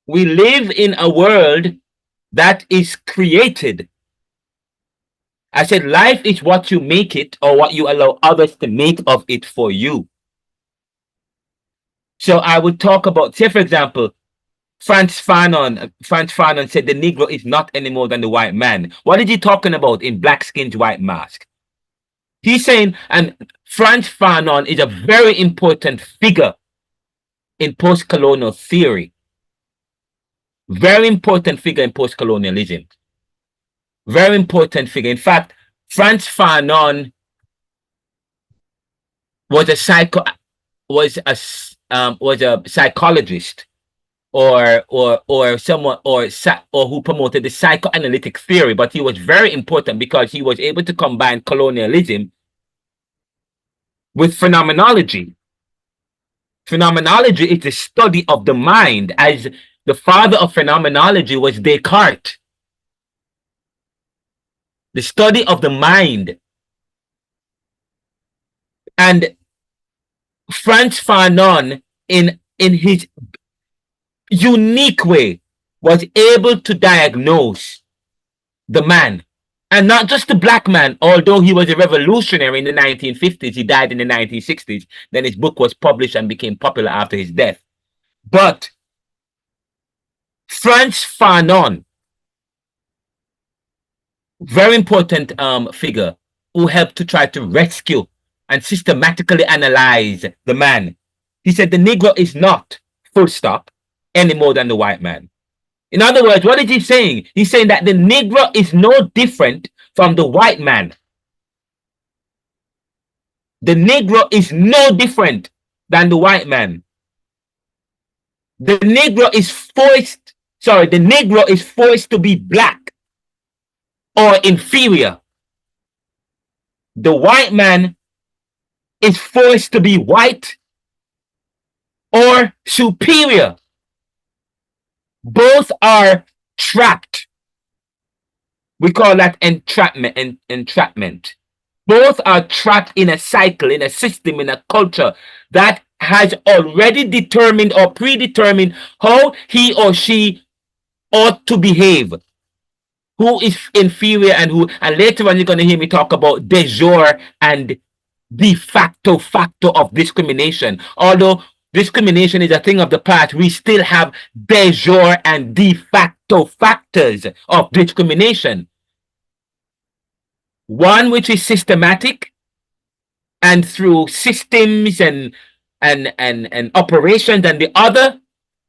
we live in a world that is created. I said, life is what you make it or what you allow others to make of it for you. So I would talk about, say, for example, Frantz Fanon said the Negro is not any more than the white man. What is he talking about in Black Skin's White Mask? He's saying, and Frantz Fanon is a very important figure in post-colonial theory. Very important figure in post-colonialism. Very important figure. In fact, Frantz Fanon was a psychologist or someone or who promoted the psychoanalytic theory, but he was very important because he was able to combine colonialism with phenomenology. Phenomenology is the study of the mind, as the father of phenomenology was Descartes. The study of the mind. And Frantz Fanon, in his unique way, was able to diagnose the man. And not just the black man, although he was a revolutionary in the 1950s, he died in the 1960s. Then his book was published and became popular after his death. But Frantz Fanon, very important figure, who helped to try to rescue and systematically analyze the man. He said the Negro is not full stop, any more than the white man. In other words, what is he saying? He's saying that the Negro is no different from the white man. The Negro is no different than the white man. The Negro is forced to be black or inferior. The white man is forced to be white or superior. Both are trapped. We call that entrapment. Both are trapped in a cycle, in a system, in a culture that has already determined or predetermined how he or she ought to behave, who is inferior and who. And later on, you're going to hear me talk about de jure and de facto factor of discrimination. Although discrimination is a thing of the past, we still have de jure and de facto factors of discrimination. One which is systematic and through systems and operations, and the other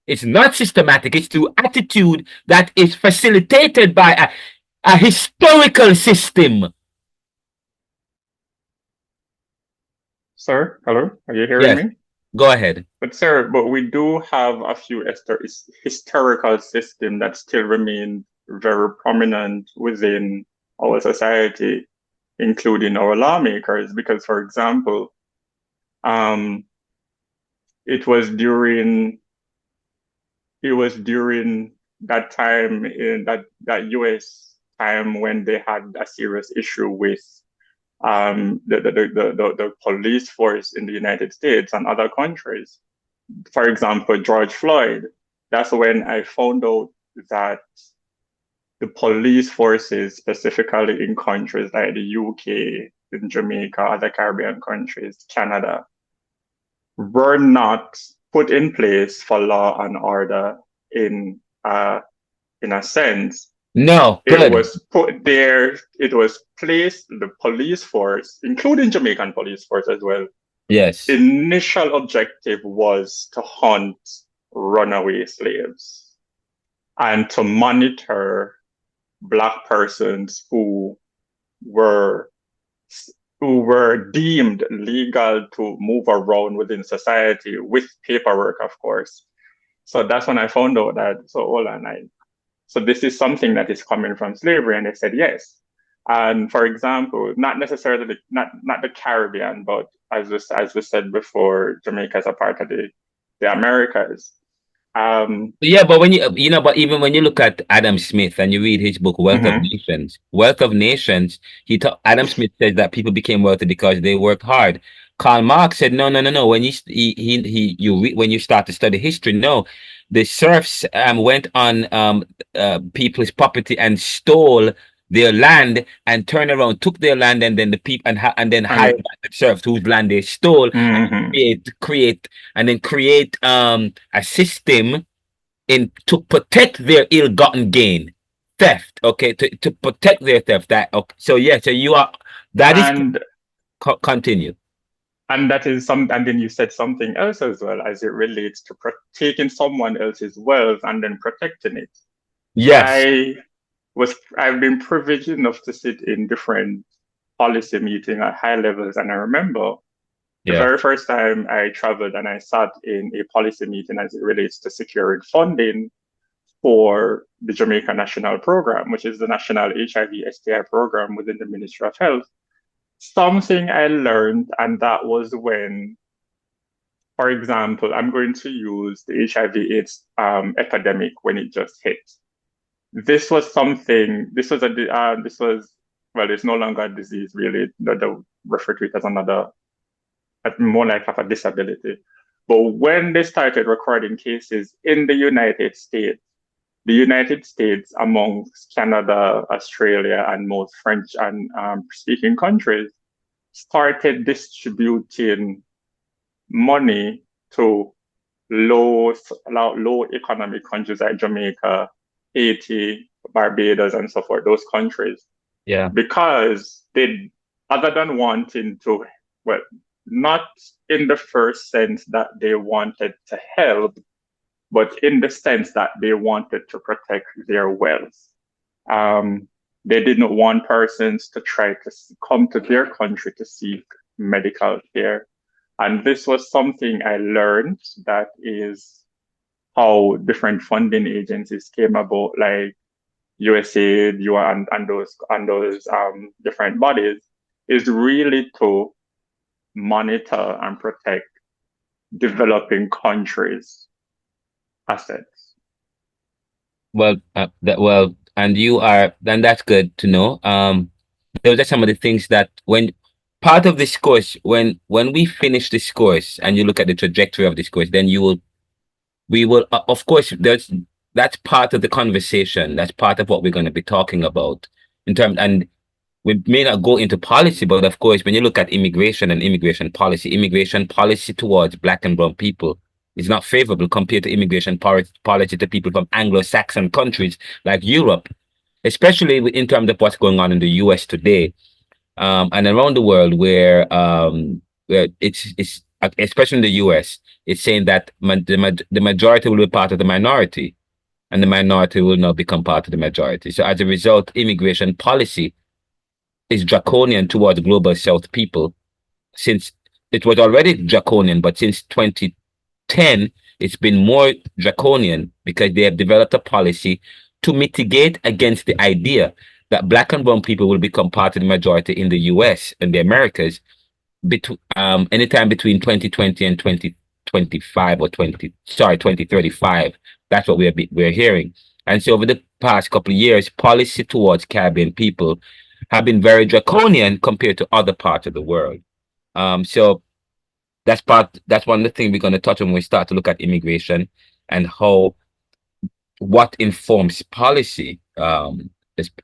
is not systematic. It's through attitude that is facilitated by a historical system.
Sir, hello, are you hearing me?
Go ahead.
But sir, we do have a few historical systems that still remain very prominent within our society, including our lawmakers, because, for example, it was during that time, in that US time, when they had a serious issue with the police force in the United States and other countries. For example, George Floyd. That's when I found out that the police forces, specifically in countries like the UK, in Jamaica, other Caribbean countries, Canada, were not put in place for law and order in a sense.
No,
it was put there. It was placed. The police force, including Jamaican police force as well.
Yes.
Initial objective was to hunt runaway slaves and to monitor Black persons who were deemed legal to move around within society with paperwork, of course. So that's when I found out that, so this is something that is coming from slavery, and they said yes. And for example, not necessarily not the Caribbean, but as we said before, Jamaica is a part of the Americas.
Yeah, but but even when you look at Adam Smith and you read his book Wealth of Nations, Adam Smith says that people became wealthy because they worked hard. Karl Marx said no. When when you start to study history, no, the serfs went on people's property and stole their land and turned around, took their land, and then the people and then hired back the serfs whose land they stole, and create a system to protect their ill-gotten gain, theft. Okay, to protect their theft. So you are continue.
And that is and then you said something else as well, as it relates to taking someone else's wealth and then protecting it.
Yes.
I've been privileged enough to sit in different policy meetings at high levels, and I remember the very first time I traveled and I sat in a policy meeting as it relates to securing funding for the Jamaica National Program, which is the national HIV/STI program within the Ministry of Health. Something I learned, and that was when, for example, I'm going to use the HIV/AIDS epidemic when it just hit. It's no longer a disease, really. They'll refer to it as more like a disability. But when they started recording cases in the United States, amongst Canada, Australia, and most French and speaking countries, started distributing money to low economic countries like Jamaica, Haiti, Barbados, and so forth, those countries.
Yeah.
Because they, other than wanting to, not in the first sense that they wanted to help, but in the sense that they wanted to protect their wealth. They didn't want persons to try to come to their country to seek medical care. And this was something I learned, that is how different funding agencies came about, like USAID, UN, and those different bodies, is really to monitor and protect developing countries' assets.
Well, and then that's good to know. Those are some of the things that when part of this course, when we finish this course and you look at the trajectory of this course, then we will, of course, that's part of the conversation. That's part of what we're going to be talking about in terms, and we may not go into policy, but of course, when you look at immigration and immigration policy towards Black and brown people is not favorable compared to immigration policy to people from Anglo-Saxon countries like Europe, especially in terms of what's going on in the US today, and around the world, where it's especially in the US, it's saying that the majority will be part of the minority, and the minority will not become part of the majority. So as a result, immigration policy is draconian towards global South people, since it was already draconian, but since 2010, it's been more draconian because they have developed a policy to mitigate against the idea that Black and brown people will become part of the majority in the US and the Americas anytime between 2020 and 2025 or 2035. That's what we're hearing. And so over the past couple of years, policy towards Caribbean people have been very draconian compared to other parts of the world. So that's one of the things we're going to touch on when we start to look at immigration and what informs policy.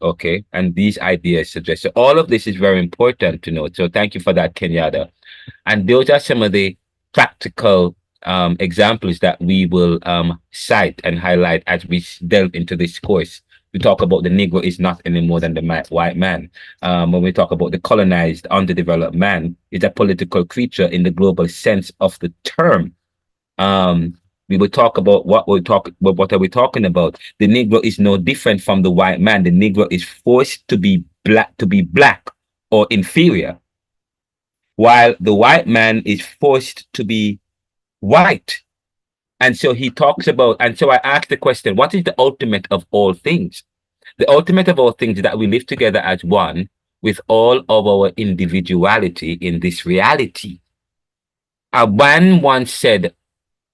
Okay, and these ideas suggest. So all of this is very important to note. So thank you for that, Kenyatta. And those are some of the practical examples that we will cite and highlight as we delve into this course. We talk about the Negro is not any more than the white man. When we talk about the colonized, underdeveloped man, is a political creature in the global sense of the term. We will talk about what are we talking about? The Negro is no different from the white man. The Negro is forced to be black or inferior, while the white man is forced to be white. And so he talks about, and so I asked the question, what is the ultimate of all things? The ultimate of all things is that we live together as one with all of our individuality in this reality. A man once said,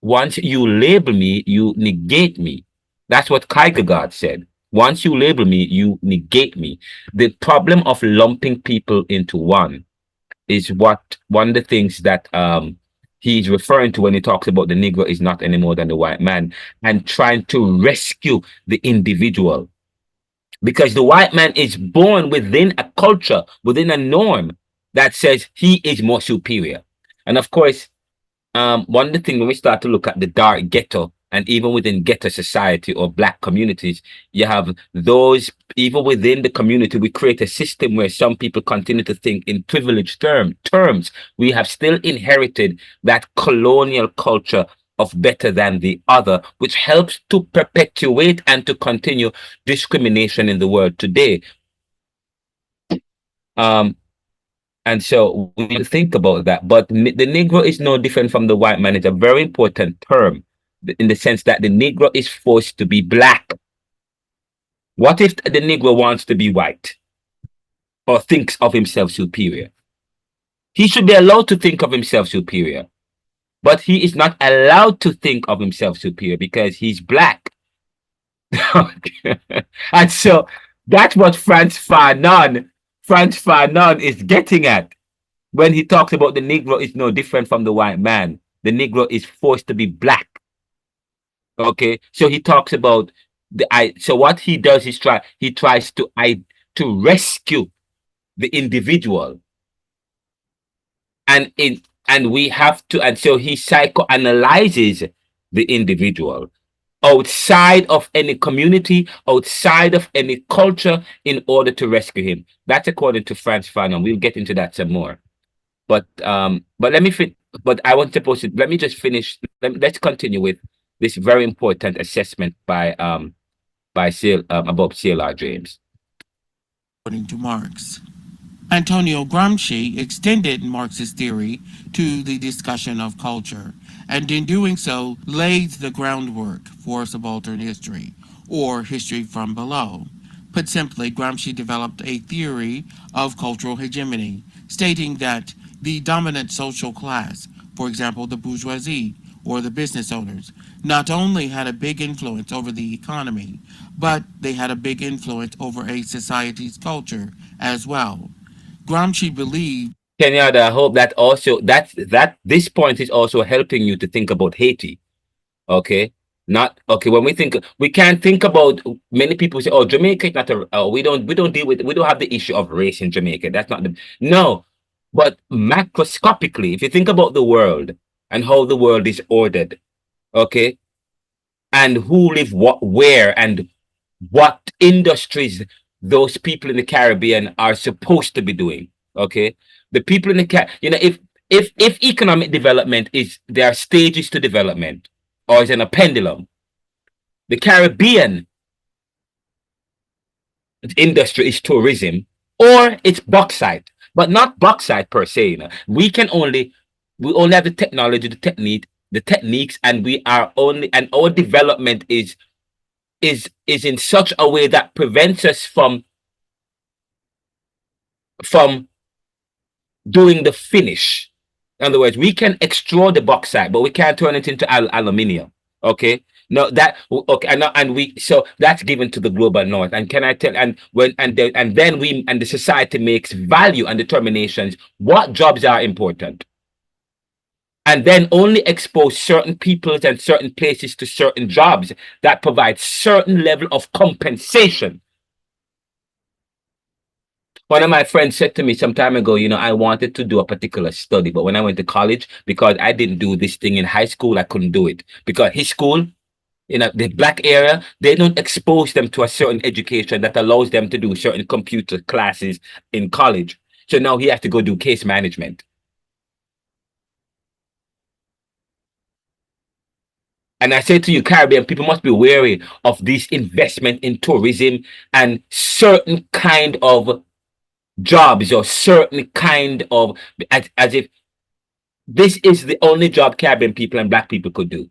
once you label me, you negate me. That's what Kierkegaard said. Once you label me, you negate me. The problem of lumping people into one is one of the things that he's referring to when he talks about the Negro is not any more than the white man, and trying to rescue the individual. Because the white man is born within a culture, within a norm that says he is more superior. And of course, one of the things when we start to look at the dark ghetto, and even within ghetto society or Black communities, you have those, even within the community, we create a system where some people continue to think in privileged terms. We have still inherited that colonial culture of better than the other, which helps to perpetuate and to continue discrimination in the world today. And so we need to think about that. But the Negro is no different from the white man. It's a very important term in the sense that the Negro is forced to be black. What if the Negro wants to be white or thinks of himself superior? He should be allowed to think of himself superior, but he is not allowed to think of himself superior because he's black. And so that's what Frantz Fanon is getting at when he talks about the Negro is no different from the white man. The Negro is forced to be black. Okay, so he talks about so what he does is he tries to rescue the individual, and we have to, and so he psychoanalyzes the individual outside of any community, outside of any culture, in order to rescue him. That's according to Frantz Fanon. We'll get into that some more. But let me let me just finish. Let's continue with this very important assessment by above C.L.R. James.
According to Marx. Antonio Gramsci extended Marx's theory to the discussion of culture, and in doing so laid the groundwork for subaltern history, or history from below. Put simply, Gramsci developed a theory of cultural hegemony, stating that the dominant social class, for example the bourgeoisie or the business owners, not only had a big influence over the economy, but they had a big influence over a society's culture as well. Gramsci believed.
Kenyatta, I hope that also this point is also helping you to think about Haiti. Okay. Not okay. When we can't think about, many people say, oh, Jamaica is not we don't have the issue of race in Jamaica. That's not no. But macroscopically, if you think about the world and how the world is ordered, okay, and who live where, and what industries those people in the Caribbean are supposed to be doing. Okay, the people in the if economic development there are stages to development, or is in a pendulum, the Caribbean industry is tourism, or it's bauxite, but not bauxite per se. We only have the technology, the techniques, and our development is in such a way that prevents us from doing the finish. In other words, we can extrude the bauxite, but we can't turn it into aluminium. Okay. No, so that's given to the global north. And can I tell? And then the society makes value and determinations what jobs are important, and then only expose certain peoples and certain places to certain jobs that provide certain level of compensation. One of my friends said to me some time ago, I wanted to do a particular study, but when I went to college, because I didn't do this thing in high school, I couldn't do it. Because his school, the black area, they don't expose them to a certain education that allows them to do certain computer classes in college. So now he has to go do case management. And I say to you, Caribbean people must be wary of this investment in tourism and certain kind of jobs, or certain kind of, as if this is the only job Caribbean people and black people could do.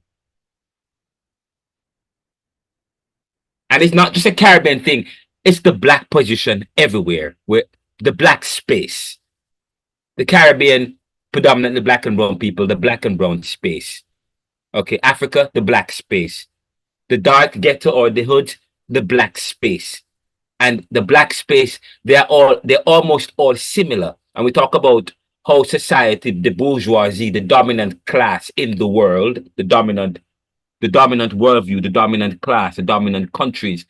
And it's not just a Caribbean thing, it's the black position everywhere, where the black space. The Caribbean, predominantly black and brown people, the black and brown space. Okay, Africa, the black space. The dark ghetto or the hood, the black space. And the black space, they're almost all similar. And we talk about how society, the bourgeoisie, the dominant class in the world, the dominant worldview, the dominant class, the dominant countries,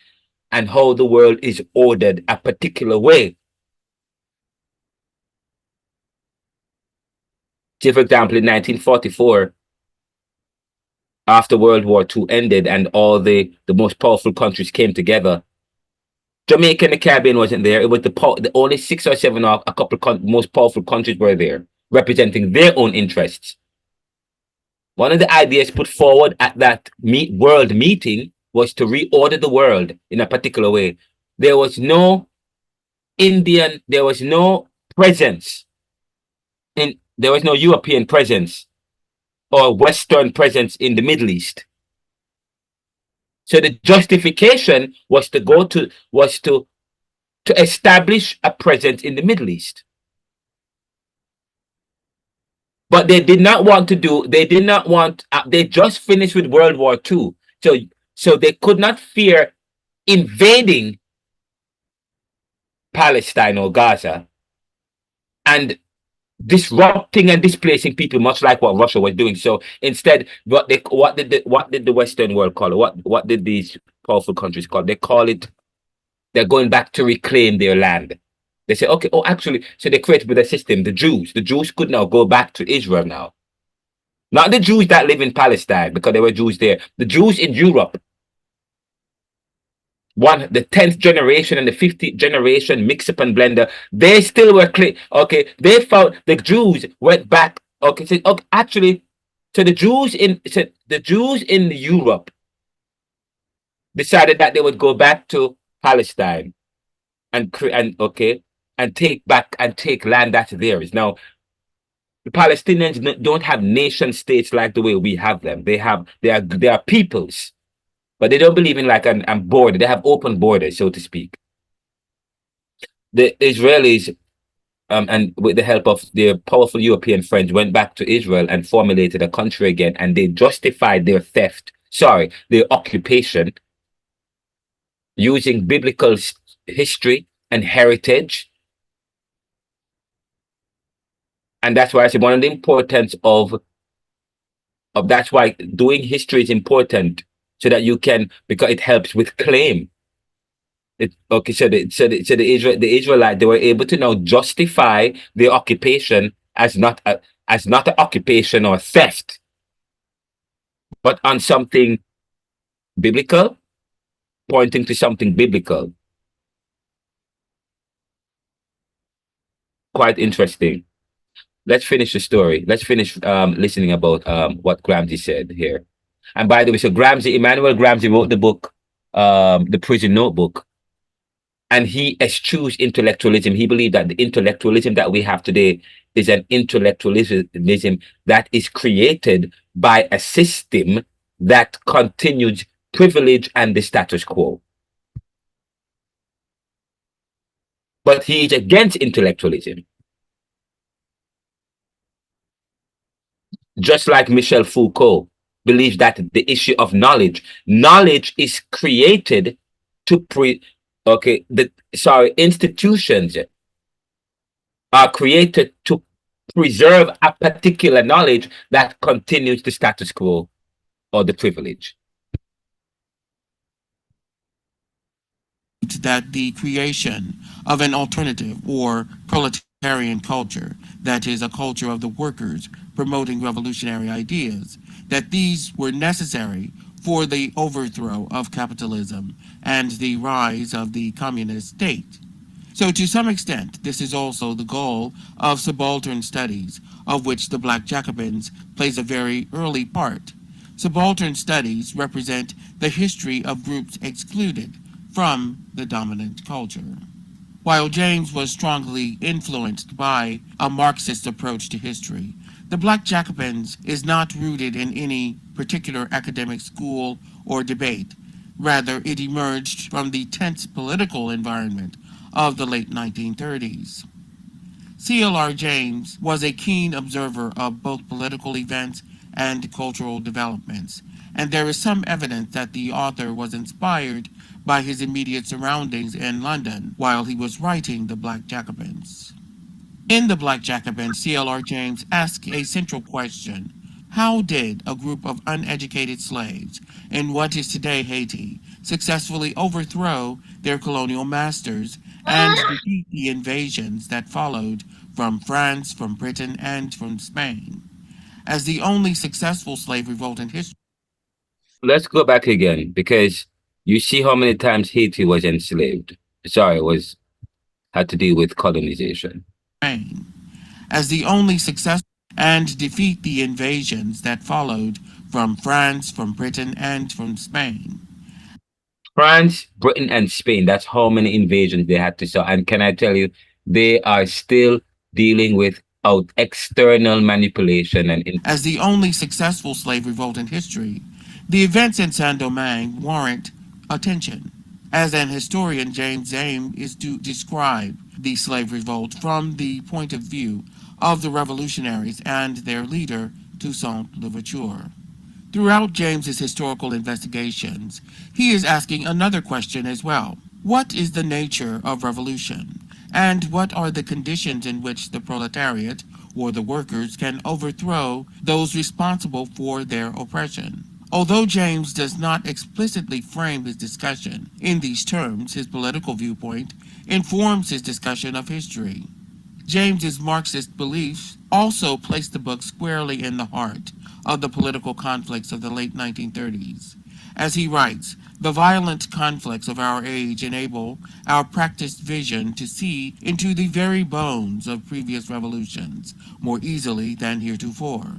and how the world is ordered a particular way. Say, for example, in 1944, after World War II ended and all the most powerful countries came together, Jamaica and the Caribbean wasn't there. It was the only 6 or 7 of a couple of most powerful countries were there, representing their own interests. One of the ideas put forward at that world meeting was to reorder the world in a particular way. There was no presence, there was no European presence or Western presence in the Middle East. So the justification was to establish a presence in the Middle East. But they did not want they just finished with World War II. So they could not fear invading Palestine or Gaza and disrupting and displacing people, much like what Russia was doing. So instead, what did the Western world call it? What did these powerful countries call it? They call it, they're going back to reclaim their land. They say, okay, actually, so they created with a system, the Jews could now go back to Israel now. Not the Jews that live in Palestine, because there were Jews there. The Jews in Europe, the 10th generation and the 50th generation mix up and blender, they still were clean. Okay, they found the Jews went back. Okay, said, actually, so the Jews the Jews in Europe decided that they would go back to Palestine and take land that's theirs. Now, the Palestinians don't have nation states like the way we have them. They are peoples, but they don't believe in like an border. They have open borders, so to speak. The Israelis, and with the help of their powerful European friends, went back to Israel and formulated a country again, and they justified their their occupation, using biblical history and heritage. And that's why I say one of the importance of that's why doing history is important, so that you can, because it helps with claim. So the Israelite, they were able to now justify their occupation as not an occupation or theft, but on something biblical, pointing to something biblical. Quite interesting. Let's finish the story. Let's finish listening about what Gramsci said here. And by the way, so Emmanuel Gramsci wrote the book, The Prison Notebook. And he eschewed intellectualism. He believed that the intellectualism that we have today is an intellectualism that is created by a system that continues privilege and the status quo. But he is against intellectualism. Just like Michel Foucault believes that the issue of knowledge is created to institutions are created to preserve a particular knowledge that continues the status quo or the privilege.
That the creation of an alternative or proletarian culture, that is a culture of the workers promoting revolutionary ideas, that these were necessary for the overthrow of capitalism and the rise of the communist state. So to some extent, this is also the goal of subaltern studies, of which the Black Jacobins plays a very early part. Subaltern studies represent the history of groups excluded from the dominant culture. While James was strongly influenced by a Marxist approach to history, the Black Jacobins is not rooted in any particular academic school or debate. Rather, it emerged from the tense political environment of the late 1930s. C.L.R. James was a keen observer of both political events and cultural developments, and there is some evidence that the author was inspired by his immediate surroundings in London while he was writing The Black Jacobins. In The Black Jacobins, C.L.R. James asks a central question: how did a group of uneducated slaves in what is today Haiti successfully overthrow their colonial masters and defeat the invasions that followed from France, from Britain, and from Spain? As the only successful slave revolt in history.
Let's go back again, because you see how many times Haiti was enslaved. Had to deal with colonization.
As the only success and defeat the invasions that followed from France, from Britain, and from Spain.
France, Britain, and Spain, that's how many invasions they had to suffer. And can I tell you, they are still dealing with external manipulation. And
as the only successful slave revolt in history, the events in Saint-Domingue warrant attention. As an historian, James' aim is to describe the slave revolt from the point of view of the revolutionaries and their leader, Toussaint Louverture. Throughout James's historical investigations, he is asking another question as well. What is the nature of revolution? And what are the conditions in which the proletariat, or the workers, can overthrow those responsible for their oppression? Although James does not explicitly frame his discussion in these terms, his political viewpoint informs his discussion of history. James's Marxist beliefs also place the book squarely in the heart of the political conflicts of the late 1930s. As he writes, the violent conflicts of our age enable our practiced vision to see into the very bones of previous revolutions more easily than heretofore.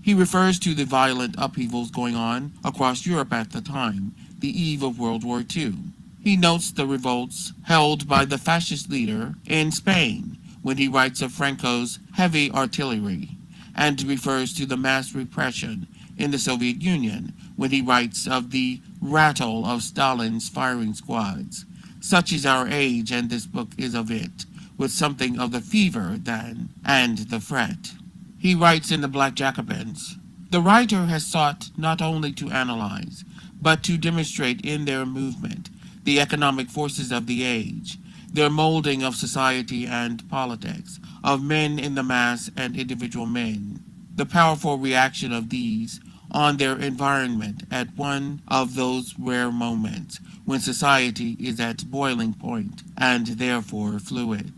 He refers to the violent upheavals going on across Europe at the time, the eve of World War II. He notes the revolts held by the fascist leader in Spain when he writes of Franco's heavy artillery, and refers to the mass repression in the Soviet Union when he writes of the rattle of Stalin's firing squads. Such is our age, and this book is of it, with something of the fever then and the fret. He writes in The Black Jacobins, "The writer has sought not only to analyze, but to demonstrate in their movement the economic forces of the age, their molding of society and politics, of men in the mass and individual men, the powerful reaction of these on their environment at one of those rare moments when society is at boiling point and therefore fluid."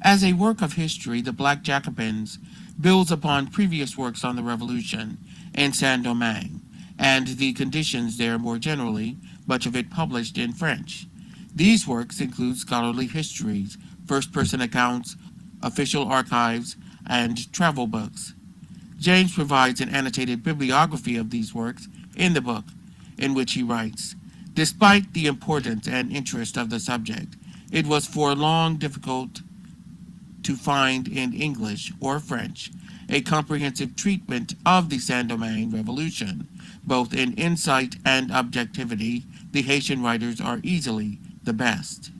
As a work of history, The Black Jacobins builds upon previous works on the Revolution in Saint-Domingue and the conditions there more generally, much of it published in French. These works include scholarly histories, first-person accounts, official archives, and travel books. James provides an annotated bibliography of these works in the book, in which he writes, "Despite the importance and interest of the subject, it was for long difficult to find in English or French a comprehensive treatment of the Saint-Domingue Revolution. Both in insight and objectivity, the Haitian writers are easily the best."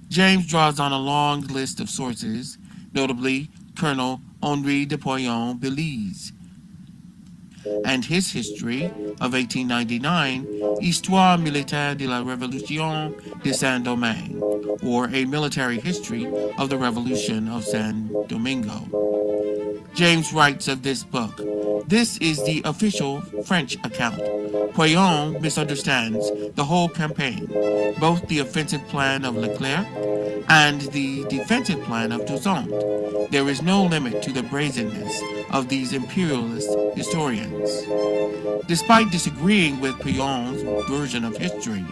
James draws on a long list of sources, notably Colonel Henri de Poyon Belize, and his history of 1899, Histoire militaire de la Révolution de Saint-Domingue, or a military history of the Revolution of San Domingo. James writes of this book, "This is the official French account. Poyon misunderstands the whole campaign, both the offensive plan of Leclerc and the defensive plan of Toussaint. There is no limit to the brazenness of these imperialist historians." Despite disagreeing with Poyon's version of history,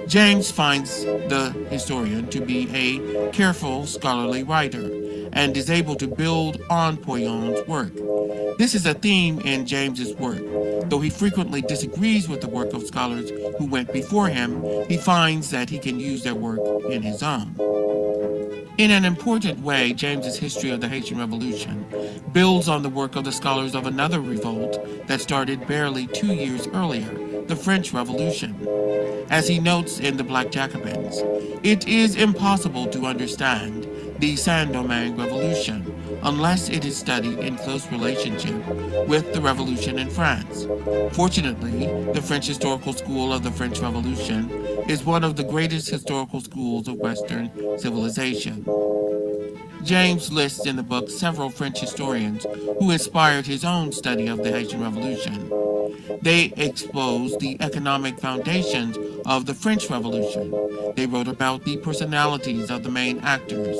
James finds the historian to be a careful scholarly writer and is able to build on Poyon's work. This is a theme in James's work. Though he frequently disagrees with the work of scholars who went before him, he finds that he can use their work in his own. In an important way, James's history of the Haitian Revolution builds on the work of the scholars of another revolt that started barely 2 years earlier, the French Revolution. As he notes in The Black Jacobins, it is impossible to understand the Saint-Domingue Revolution unless it is studied in close relationship with the Revolution in France. Fortunately, the French Historical School of the French Revolution is one of the greatest historical schools of Western civilization. James lists in the book several French historians who inspired his own study of the Haitian Revolution. They expose the economic foundations of the French Revolution. They wrote about the personalities of the main actors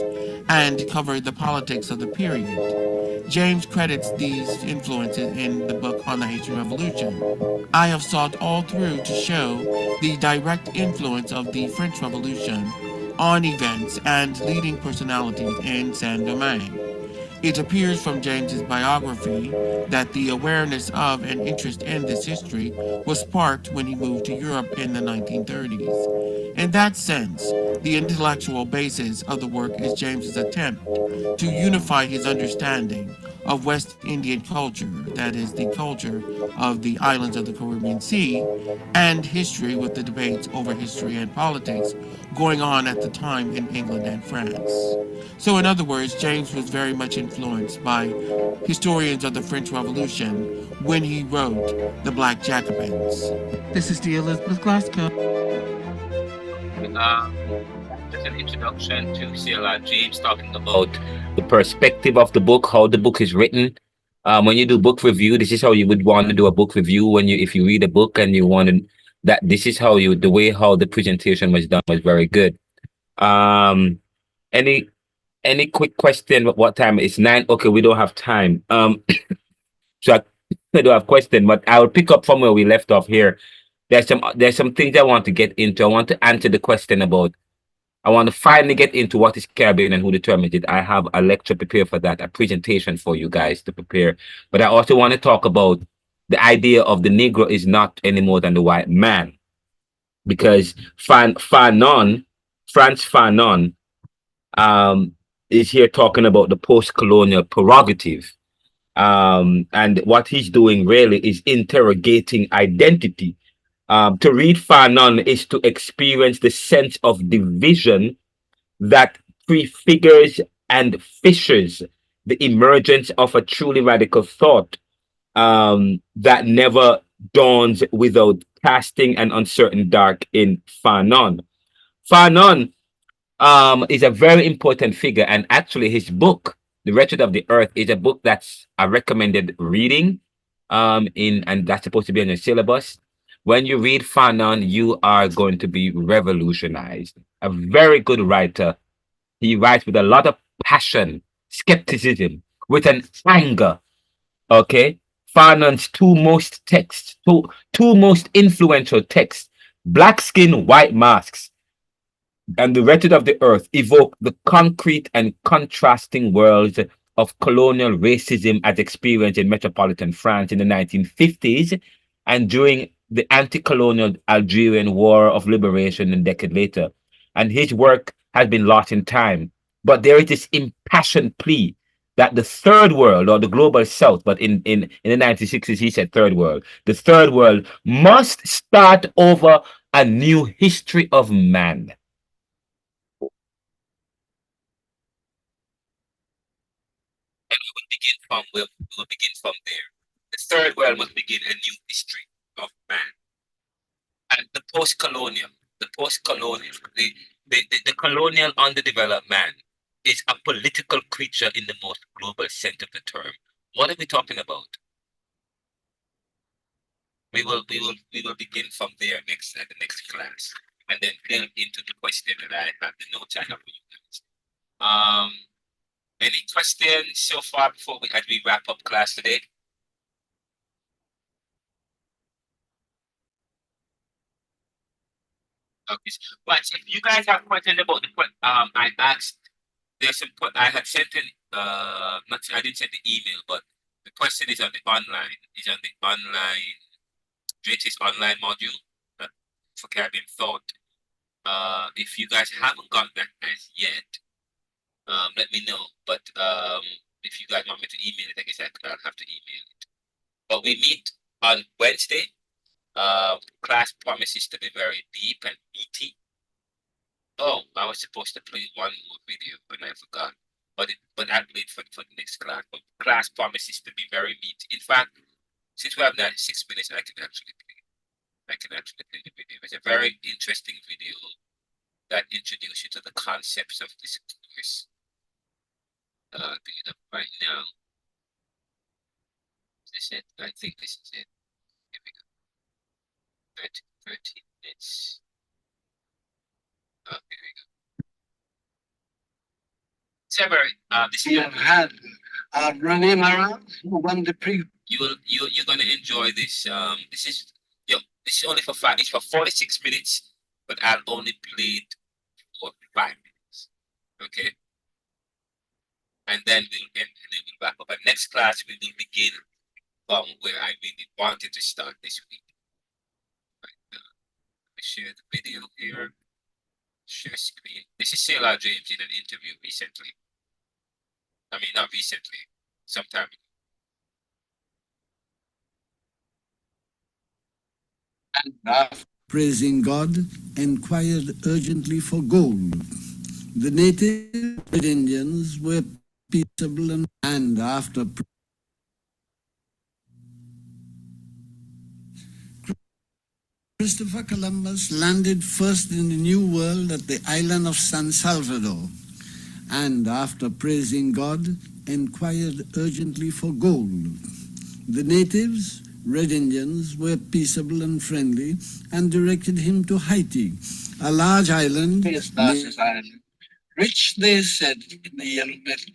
and covered the politics of the period. James credits these influences in the book on the Haitian Revolution. I have sought all through to show the direct influence of the French Revolution on events and leading personalities in Saint-Domingue. It appears from James's biography that the awareness of and interest in this history was sparked when he moved to Europe in the 1930s. In that sense, the intellectual basis of the work is James's attempt to unify his understanding of West Indian culture, that is, the culture of the islands of the Caribbean Sea, and history with the debates over history and politics going on at the time in England and France. So in other words, James was very much influenced by historians of the French Revolution when he wrote The Black Jacobins. This is D. Elizabeth Glasgow.
Just an introduction to C.L.R. James talking about the perspective of the book, how the book is written. When you do book review, this is how you would want to do a book review. If you read a book and you want to, that this is how the way how the presentation was done was very good. Any quick question? What time? It's 9. Okay, we don't have time. So I don't have question, but I will pick up from where we left off here. There's some things I want to get into. I want to answer the question about I want to finally get into what is Caribbean and who determined it. I have a lecture prepared for that, a presentation for you guys to prepare. But I also want to talk about the idea of the Negro is not any more than the white man. Because Frantz Fanon, is here talking about the post-colonial prerogative. And what he's doing really is interrogating identity. To read Fanon is to experience the sense of division that prefigures and fissures the emergence of a truly radical thought that never dawns without casting an uncertain dark in Fanon. Fanon is a very important figure, and actually his book, The Wretched of the Earth, is a book that's a recommended reading and that's supposed to be on your syllabus. When you read Fanon, you are going to be revolutionized. A very good writer. He writes with a lot of passion, skepticism, with an anger. Okay. Fanon's two most influential texts, Black Skin, White Masks, and The Wretched of the Earth, evoke the concrete and contrasting worlds of colonial racism as experienced in metropolitan France in the 1950s and during the anti-colonial Algerian War of Liberation a decade later. And his work has been lost in time. But there is this impassioned plea that the third world, or the global south, but in the 1960s, he said third world, the third world must start over a new history of man. We will begin from there. The third world must begin a new history of man. And the post-colonial, the colonial underdeveloped man is a political creature in the most global sense of the term. What are we talking about? We will begin from there at the next class, and then delve into the question that I have, the notes I have for you guys. Any questions so far before we wrap up class today? Okay. But if you guys have questions about the I asked, there's some I had sent in I didn't send the email, but the question is on the online, British online module for Caribbean Thought. If you guys haven't got that as yet, let me know. But if you guys want me to email it, I guess I'll have to email it. But we meet on Wednesday. Class promises to be very deep and meaty. Oh, I was supposed to play one more video, but I forgot. But I'll play it for the next class. But class promises to be very meaty. In fact, since we have 96 minutes, I can actually play the video. It's a very interesting video that introduces you to the concepts of this course. I'll bring it up right now. Is this it? I think this is it. Here we go. 13 minutes. Oh, here we go. Several, this is
had Renee Mara, who won the pre.
You're gonna enjoy this. This is only for 46 minutes, but I'll only play it for 5 minutes. Okay. And then we'll wrap up. And next class we will begin where I really wanted to start this week. Right, I share the video here. Share screen. This is C.L.R. James in an interview recently. I mean, not recently, sometime ago.
Praising God, inquired urgently for gold. The native Indians were peaceable and after Christopher Columbus landed first in the New World at the island of San Salvador, and after praising God, inquired urgently for gold. The natives, Red Indians, were peaceable and friendly and directed him to Haiti, a large island. Rich, they said, in the Yellow Metal.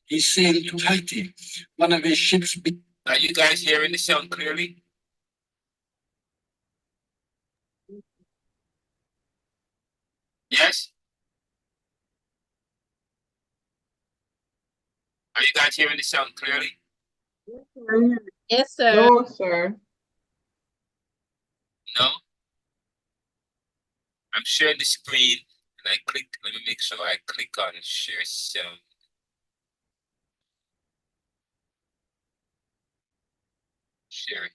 He sailed to Haiti. One of his ships.
Are you guys hearing the sound clearly? Yes? Are you guys hearing the sound clearly?
Yes, sir.
No, sir.
No? I'm sharing the screen and I click, let me make sure I click on share sound. Share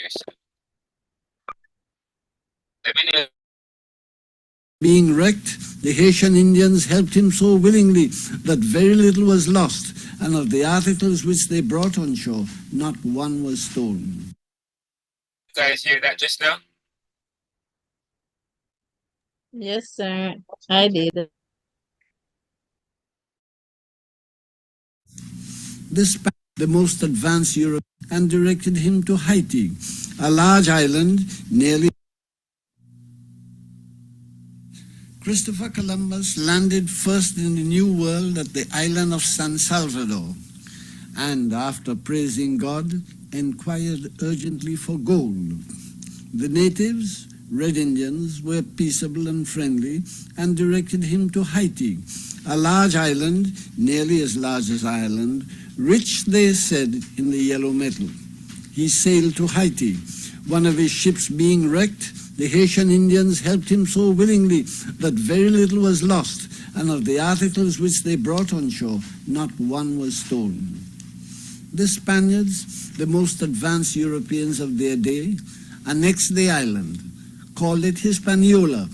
sound. Let me know.
Being wrecked, the Haitian Indians helped him so willingly that very little was lost, and of the articles which they brought on shore, not one was stolen.
You guys hear that just now?
Yes, sir. I did.
This the most advanced Europe and directed him to Haiti, a large island nearly. Christopher Columbus landed first in the New World at the island of San Salvador, and after praising God, inquired urgently for gold. The natives, Red Indians, were peaceable and friendly and directed him to Haiti, a large island, nearly as large as Ireland, rich, they said, in the yellow metal. He sailed to Haiti. One of his ships being wrecked, the Haitian Indians helped him so willingly that very little was lost, and of the articles which they brought on shore, not one was stolen. The Spaniards, the most advanced Europeans of their day, annexed the island, called it Hispaniola,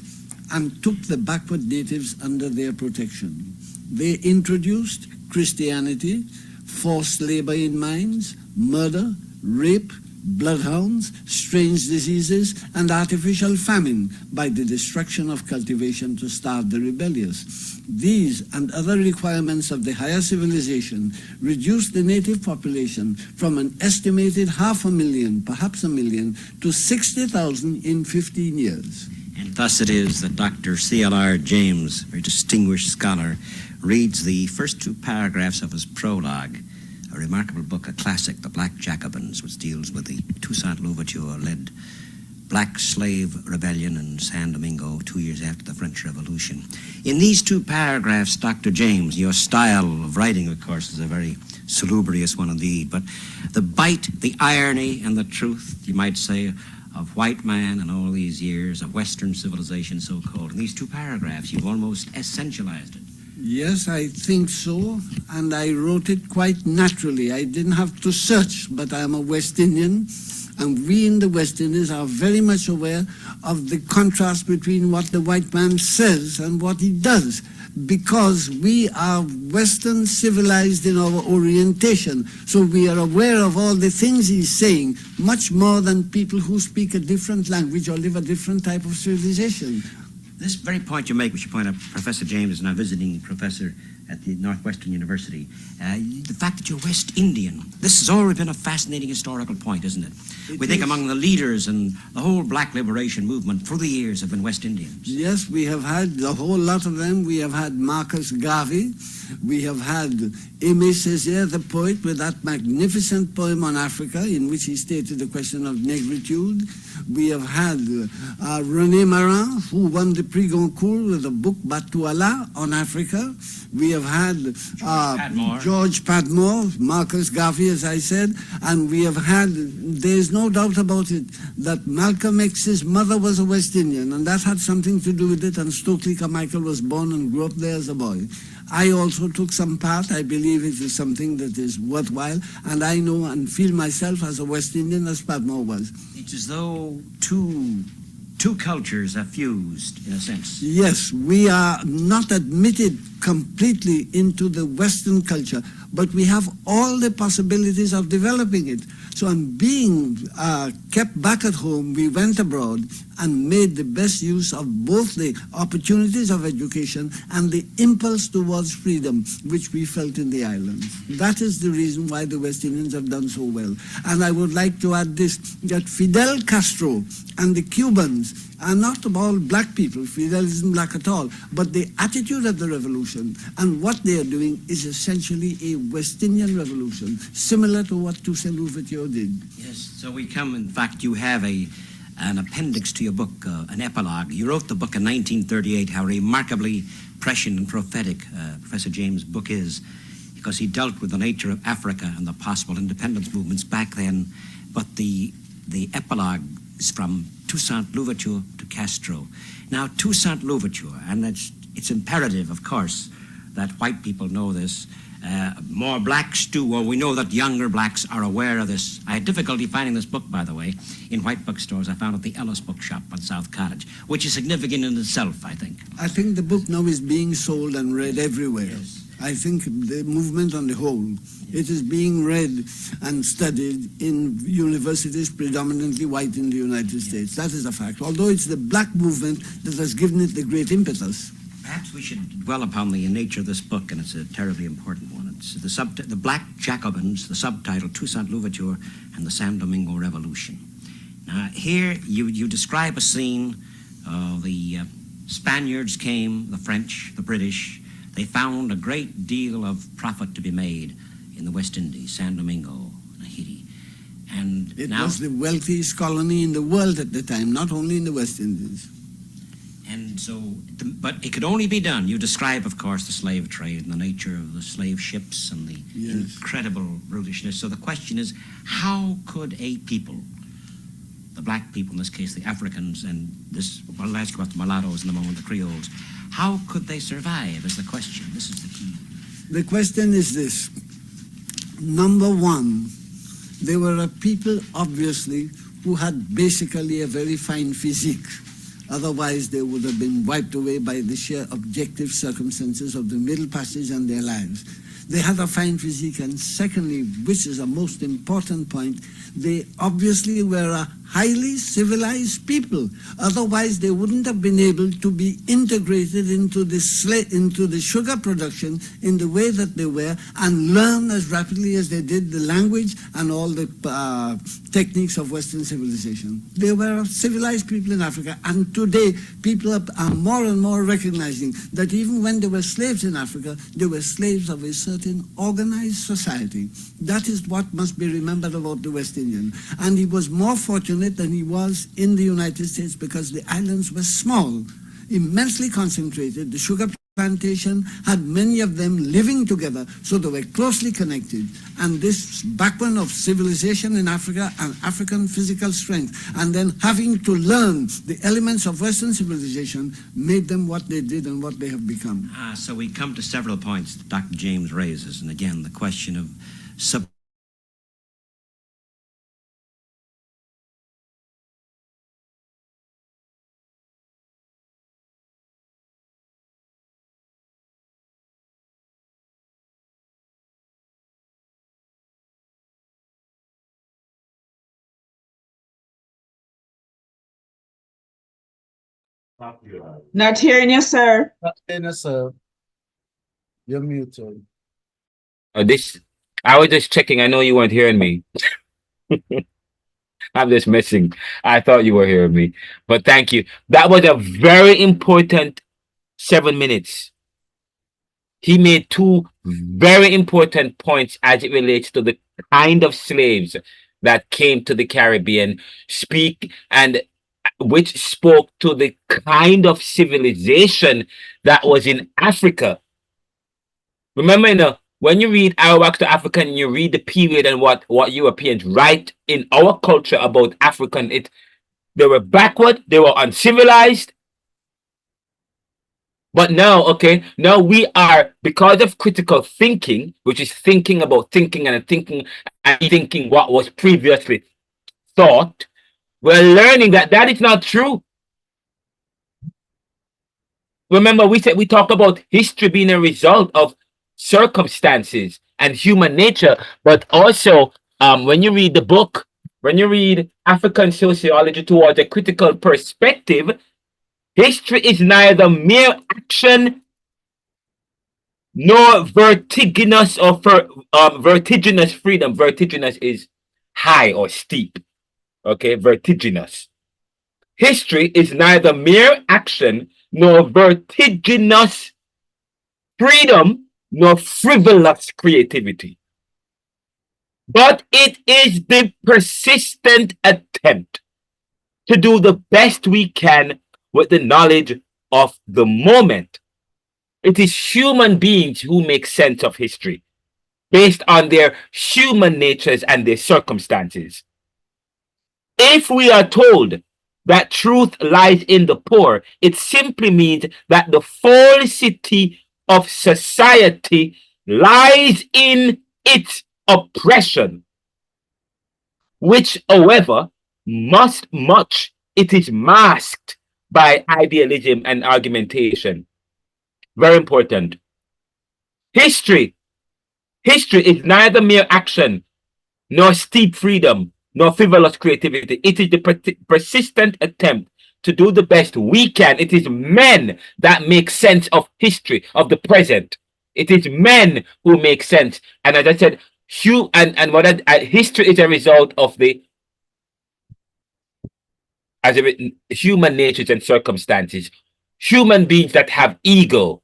and took the backward natives under their protection. They introduced Christianity, forced labor in mines, murder, rape, bloodhounds, strange diseases, and artificial famine by the destruction of cultivation to starve the rebellious. These and other requirements of the higher civilization reduced the native population from an estimated 500,000, perhaps 1 million, to 60,000 in 15 years.
And thus it is that Dr. C.L.R. James, a very distinguished scholar, reads the first 2 paragraphs of his prologue, a remarkable book, a classic, The Black Jacobins, which deals with the Toussaint Louverture-led Black Slave Rebellion in San Domingo 2 years after the French Revolution. In these 2 paragraphs, Dr. James, your style of writing, of course, is a very salubrious one indeed, but the bite, the irony, and the truth, you might say, of white man and all these years of Western civilization, so-called. In these 2 paragraphs, you've almost essentialized it.
Yes, I think so, and I wrote it quite naturally. I didn't have to search, but I'm a West Indian, and we in the West Indies are very much aware of the contrast between what the white man says and what he does, because we are Western civilized in our orientation, so we are aware of all the things he's saying, much more than people who speak a different language or live a different type of civilization.
This very point you make, which you point out, Professor James is now visiting professor at the Northwestern University. The fact that you're West Indian, this has always been a fascinating historical point, isn't it? We think among the leaders and the whole black liberation movement through the years have been West Indians.
Yes, we have had a whole lot of them. We have had Marcus Garvey. We have had Aimé Césaire, the poet, with that magnificent poem on Africa in which he stated the question of negritude. We have had René Marin, who won the Prix Goncourt with the book Batouala on Africa. We have had George Padmore, Marcus Garvey, as I said, and we have had, there's no doubt about it, that Malcolm X's mother was a West Indian, and that had something to do with it, and Stokely Carmichael was born and grew up there as a boy. I also took some part. I believe it is something that is worthwhile, and I know and feel myself as a West Indian as Padmore was.
It's as though two cultures are fused, in a sense.
Yes, we are not admitted completely into the Western culture, but we have all the possibilities of developing it. So on being kept back at home, we went abroad and made the best use of both the opportunities of education and the impulse towards freedom, which we felt in the islands. That is the reason why the West Indians have done so well. And I would like to add this, that Fidel Castro and the Cubans are not all black people. Fidel isn't black at all. But the attitude of the revolution and what they are doing is essentially a West Indian revolution, similar to what Toussaint Louverture did.
Yes, so we come, in fact, you have an appendix to your book, an epilogue. You wrote the book in 1938, how remarkably prescient and prophetic Professor James' book is. because he dealt with the nature of Africa and the possible independence movements back then. But the epilogue is from Toussaint Louverture to Castro. Now, Toussaint Louverture, and it's imperative, of course, that white people know this. More blacks do, well, we know that younger blacks are aware of this. I had difficulty finding this book, by the way, in white bookstores. I found it at the Ellis Bookshop on South Cottage, which is significant in itself, I think.
I think the book now is being sold and read everywhere.
Yes.
I think the movement on the whole, it is being read and studied in universities predominantly white in the United States. That is a fact. Although it's the black movement that has given it the great impetus.
Perhaps we should dwell upon the nature of this book, and it's a terribly important one. It's the Black Jacobins, the subtitle, Toussaint Louverture and the San Domingo Revolution. Now, here you describe a scene. The Spaniards came, the French, the British. They found a great deal of profit to be made in the West Indies, San Domingo, and Haiti. And
it
now,
was the wealthiest colony in the world at the time, not only in the West Indies.
And so, but it could only be done. You describe, of course, the slave trade and the nature of the slave ships and the incredible brutishness. So the question is, how could a people, the black people in this case, the Africans, and this, I'll ask you about the mulattoes in a moment, the Creoles, how could they survive is the question. This is the key.
The question is this. Number one, they were a people, obviously, who had basically a very fine physique. Otherwise, they would have been wiped away by the sheer objective circumstances of the Middle Passage and their lives. They had a fine physique, and secondly, which is a most important point, they obviously were a highly civilized people. Otherwise, they wouldn't have been able to be integrated into the sugar production in the way that they were and learn as rapidly as they did the language and all the techniques of Western civilization. They were civilized people in Africa, and today people are more and more recognizing that even when they were slaves in Africa, they were slaves of a certain organized society. That is what must be remembered about the West Indian. And he was more fortunate than he was in the United States because the islands were small, immensely concentrated. The sugar plantation had many of them living together, so they were closely connected. And this backbone of civilization in Africa and African physical strength, and then having to learn the elements of Western civilization, made them what they did and what they have become.
So we come to several points that Dr. James raises, and again, the question of
Not hearing you, sir.
Not hearing you, sir. You're muted.
I was just checking. I know you weren't hearing me. I'm just messing. I thought you were hearing me, but thank you. That was a very important 7 minutes. He made two very important points as it relates to the kind of slaves that came to the Caribbean, which spoke to the kind of civilization that was in Africa. Remember, when you read Arawaks to African, you read the period and what Europeans write in our culture about African, they were backward, they were uncivilized. But now, now we are, because of critical thinking, which is thinking about thinking and thinking what was previously thought, we're learning that is not true. Remember, we talk about history being a result of circumstances and human nature, but also when you read the book, when you read African sociology towards a critical perspective, history is neither mere action nor vertiginous or vertiginous freedom. Vertiginous is high or steep. Vertiginous. History is neither mere action nor vertiginous freedom nor frivolous creativity. But it is the persistent attempt to do the best we can with the knowledge of the moment. It is human beings who make sense of history. based on their human natures and their circumstances. If we are told that truth lies in the poor, it simply means that the falsity of society lies in its oppression, which, however, it is masked by idealism and argumentation. Very important. History is neither mere action, nor steep freedom, nor frivolous creativity. It is the persistent attempt to do the best we can. It is men that make sense of history, of the present. It is men who make sense. And as I said, history is a result of human natures and circumstances. Human beings that have ego.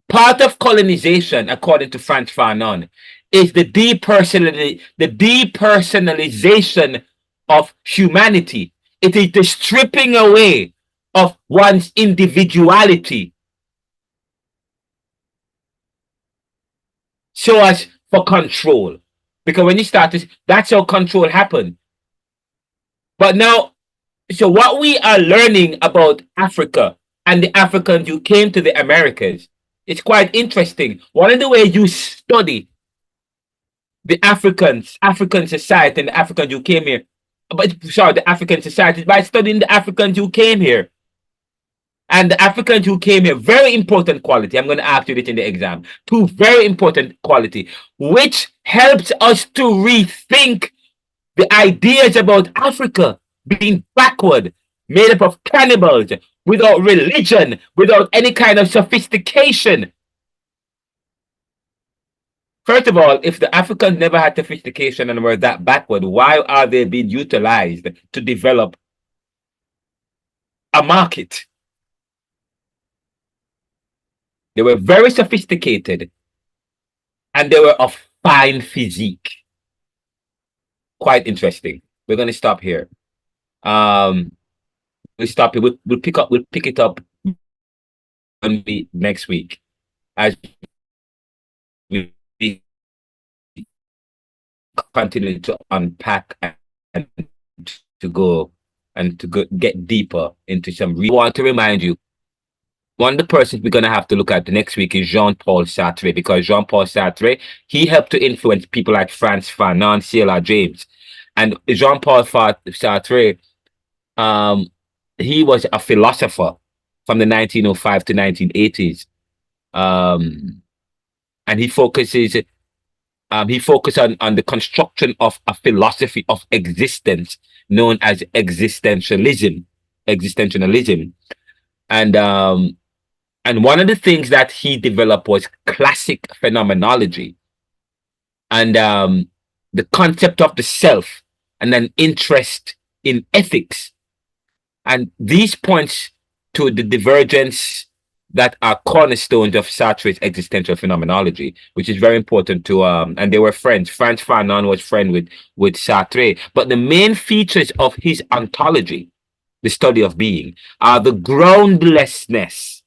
Part of colonization, according to Frantz Fanon, is the depersonalization of humanity. It is the stripping away of one's individuality so as for control. Because when you start this, that's how control happened. But now, so what we are learning about Africa and the Africans who came to the Americas, it's quite interesting. One of the ways you study the African society and the Africans who came here, the African society is by studying the Africans who came here. And the Africans who came here, very important quality. I'm going to ask you this in the exam. 2 very important quality, which helps us to rethink the ideas about Africa being backward, made up of cannibals, without religion, without any kind of sophistication. First of all, if the Africans never had sophistication and were that backward, why are they being utilized to develop a market? They were very sophisticated and they were of fine physique. Quite interesting. We're going to stop here. We'll stop it. We'll pick it up next week as we continue to unpack and to go get deeper into some. I want to remind you, one of the persons we're going to have to look at the next week is Jean-Paul Sartre, because Jean-Paul Sartre, he helped to influence people like Frantz Fanon, C.L.R. James. And Jean-Paul Sartre, he was a philosopher from the 1905 to 1980s. And he focused on the construction of a philosophy of existence known as existentialism. And one of the things that he developed was classic phenomenology and the concept of the self and an interest in ethics. And these points to the divergence that are cornerstones of Sartre's existential phenomenology, which is very important to, and they were friends. Frantz Fanon was friend with Sartre. But the main features of his ontology, the study of being, are the groundlessness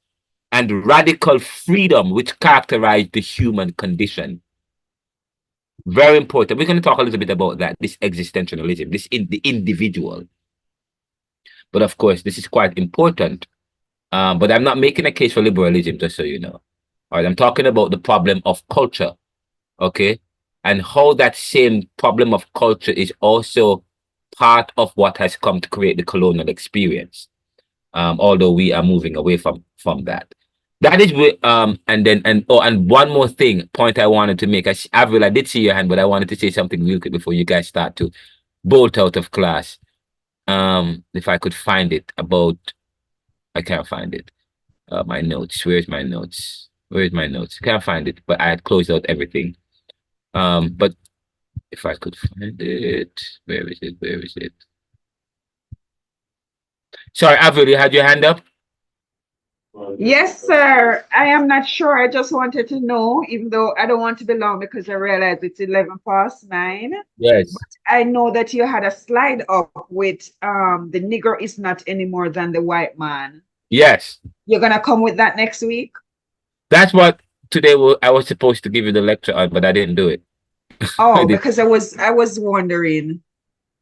and radical freedom which characterize the human condition. Very important. We're going to talk a little bit about that, this existentialism, the individual. But of course, this is quite important. But I'm not making a case for liberalism, just so you know. All right, I'm talking about the problem of culture, okay? And how that same problem of culture is also part of what has come to create the colonial experience. Although we are moving away from that. That is and one more point I wanted to make. Avril, I did see your hand, but I wanted to say something real quick before you guys start to bolt out of class. If I could find it I can't find it. My notes. Where's my notes? Can't find it, but I had closed out everything. But if I could find it, where is it? Sorry, Avril, you had your hand up?
Yes, sir. I am not sure. I just wanted to know, even though I don't want to be long because I realize it's 9:11.
Yes.
But I know that you had a slide up with the nigger is not any more than the white man.
Yes.
You're gonna come with that next week?
That's what today I was supposed to give you the lecture on, but I didn't do it.
Oh, because I was wondering.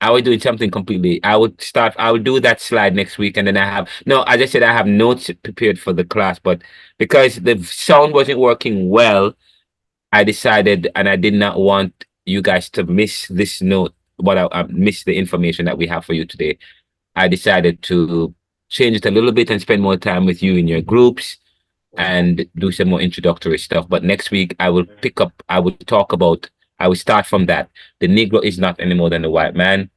I was doing something completely. I would do that slide next week, and then no, as I said, I have notes prepared for the class, but because the sound wasn't working well, I decided, and I did not want you guys to miss this note, but I miss the information that we have for you today. I decided to change it a little bit and spend more time with you in your groups and do some more introductory stuff. But next week, I will start from that. The Negro is not any more than the white man,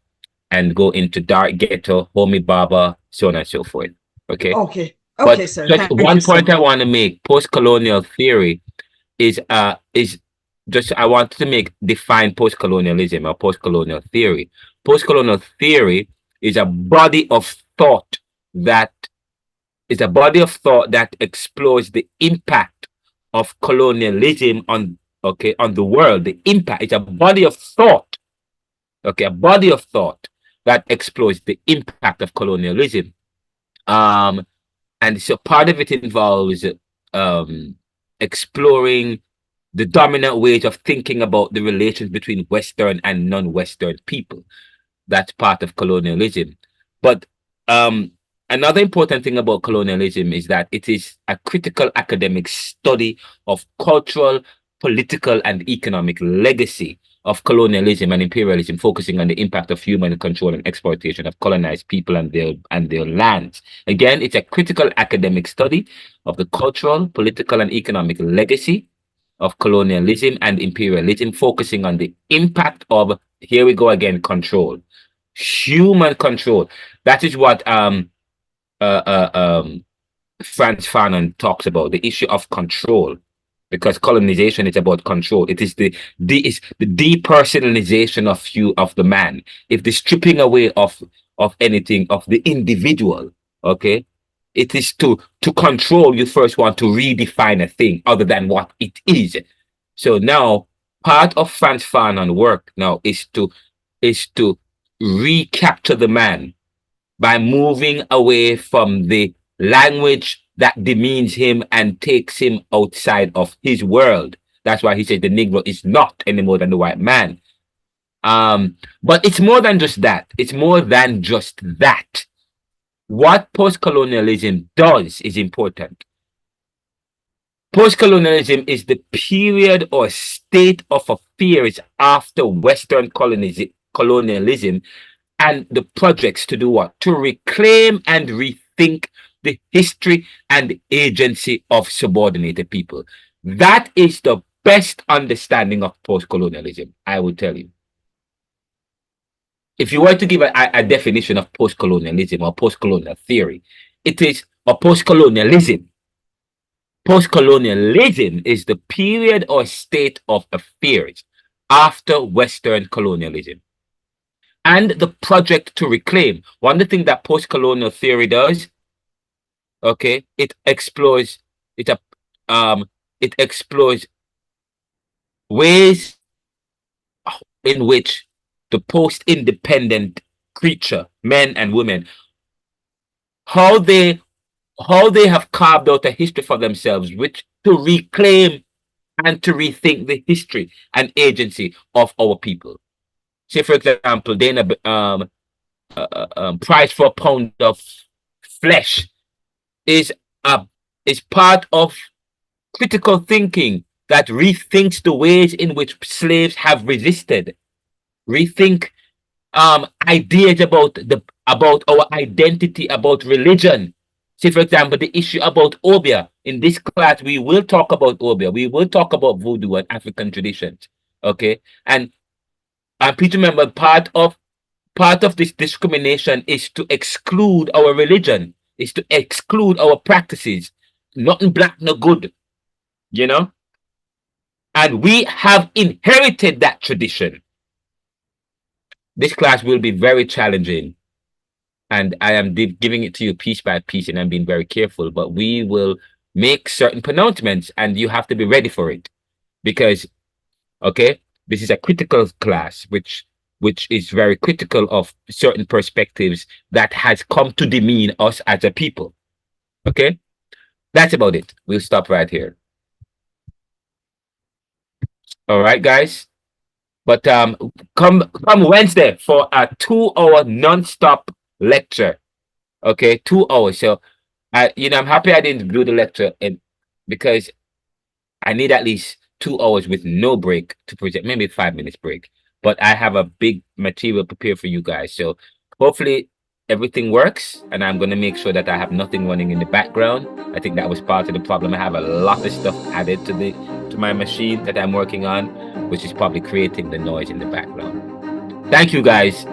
and go into dark ghetto, homie Baba, so on and so forth. Okay.
Okay.
But
Okay, sir.
just
Thank
one
you so
point
much.
I want to make: post-colonial theory is just I want to define post-colonialism or post-colonial theory. Post-colonial theory is a body of thought that explores the impact of colonialism on the world. The impact is a body of thought. Okay, a body of thought that explores the impact of colonialism. And so part of it involves exploring the dominant ways of thinking about the relations between Western and non-Western people. That's part of colonialism. But another important thing about colonialism is that it is a critical academic study of cultural, political, and economic legacy of colonialism and imperialism, focusing on the impact of human control and exploitation of colonized people and their lands. Again, it's a critical academic study of the cultural, political, and economic legacy of colonialism and imperialism, focusing on the impact of, here we go again, control. Human control. That is what Frantz Fanon talks about, the issue of control, because colonization is about control. It is the depersonalization of the man. If the stripping away of anything of the individual, okay, it is to control. You first want to redefine a thing other than what it is. So now part of Frantz Fanon work now is to recapture the man by moving away from the language that demeans him and takes him outside of his world. That's why he said the Negro is not any more than the white man. But it's more than just that. It's more than just that. What post-colonialism does is important. Post-colonialism is the period or state of affairs after Western colonialism and the projects to do what? To reclaim and rethink the history and agency of subordinated people. That is the best understanding of post-colonialism, I would tell you. If you were to give a definition of post-colonialism or post-colonial theory, it is a post-colonialism. Post-colonialism is the period or state of affairs after Western colonialism and the project to reclaim. One of the things that post-colonial theory does, okay, it explores ways in which the post-independent creature, men and women, how they have carved out a history for themselves, which to reclaim and to rethink the history and agency of our people. Say, for example, Dana price for a pound of flesh is part of critical thinking that rethinks the ways in which slaves have resisted. Rethink ideas about our identity, about religion. Say, for example, the issue about Obia. In this class, we will talk about Obia. We will talk about voodoo and African traditions. Okay, and please remember, part of this discrimination is to exclude our religion, is to exclude our practices. Nothing black, no good, you know. And we have inherited that tradition. This class will be very challenging, and I am giving it to you piece by piece, and I'm being very careful, but we will make certain pronouncements, and you have to be ready for it, because, okay, this is a critical class, which is very critical of certain perspectives that has come to demean us as a people. Okay, that's about it. We'll stop right here. All right, guys. But come Wednesday for a 2-hour non-stop lecture. Okay, 2 hours. So I'm happy I didn't do the lecture because I need at least 2 hours with no break to present, maybe 5 minutes break. But I have a big material prepared for you guys. So hopefully everything works, and I'm gonna make sure that I have nothing running in the background. I think that was part of the problem. I have a lot of stuff added to my machine that I'm working on, which is probably creating the noise in the background. Thank you guys.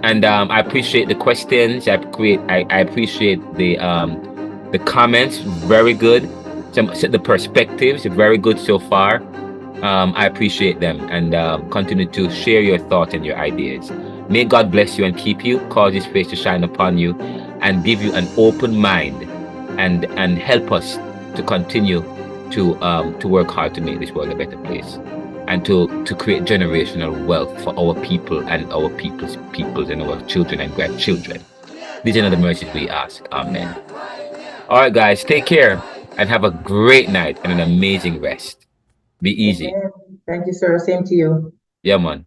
And I appreciate the questions. I appreciate the comments. Very good. The perspectives very good so far. I appreciate them, and continue to share your thoughts and your ideas. May God bless you and keep you, cause His face to shine upon you, and give you an open mind, and help us to continue to work hard to make this world a better place, and to create generational wealth for our people and our peoples and our children and grandchildren. These are the mercies we ask. Amen. All right, guys, take care and have a great night and an amazing rest. Be easy.
Thank you, sir. Same to you.
Yeah, man.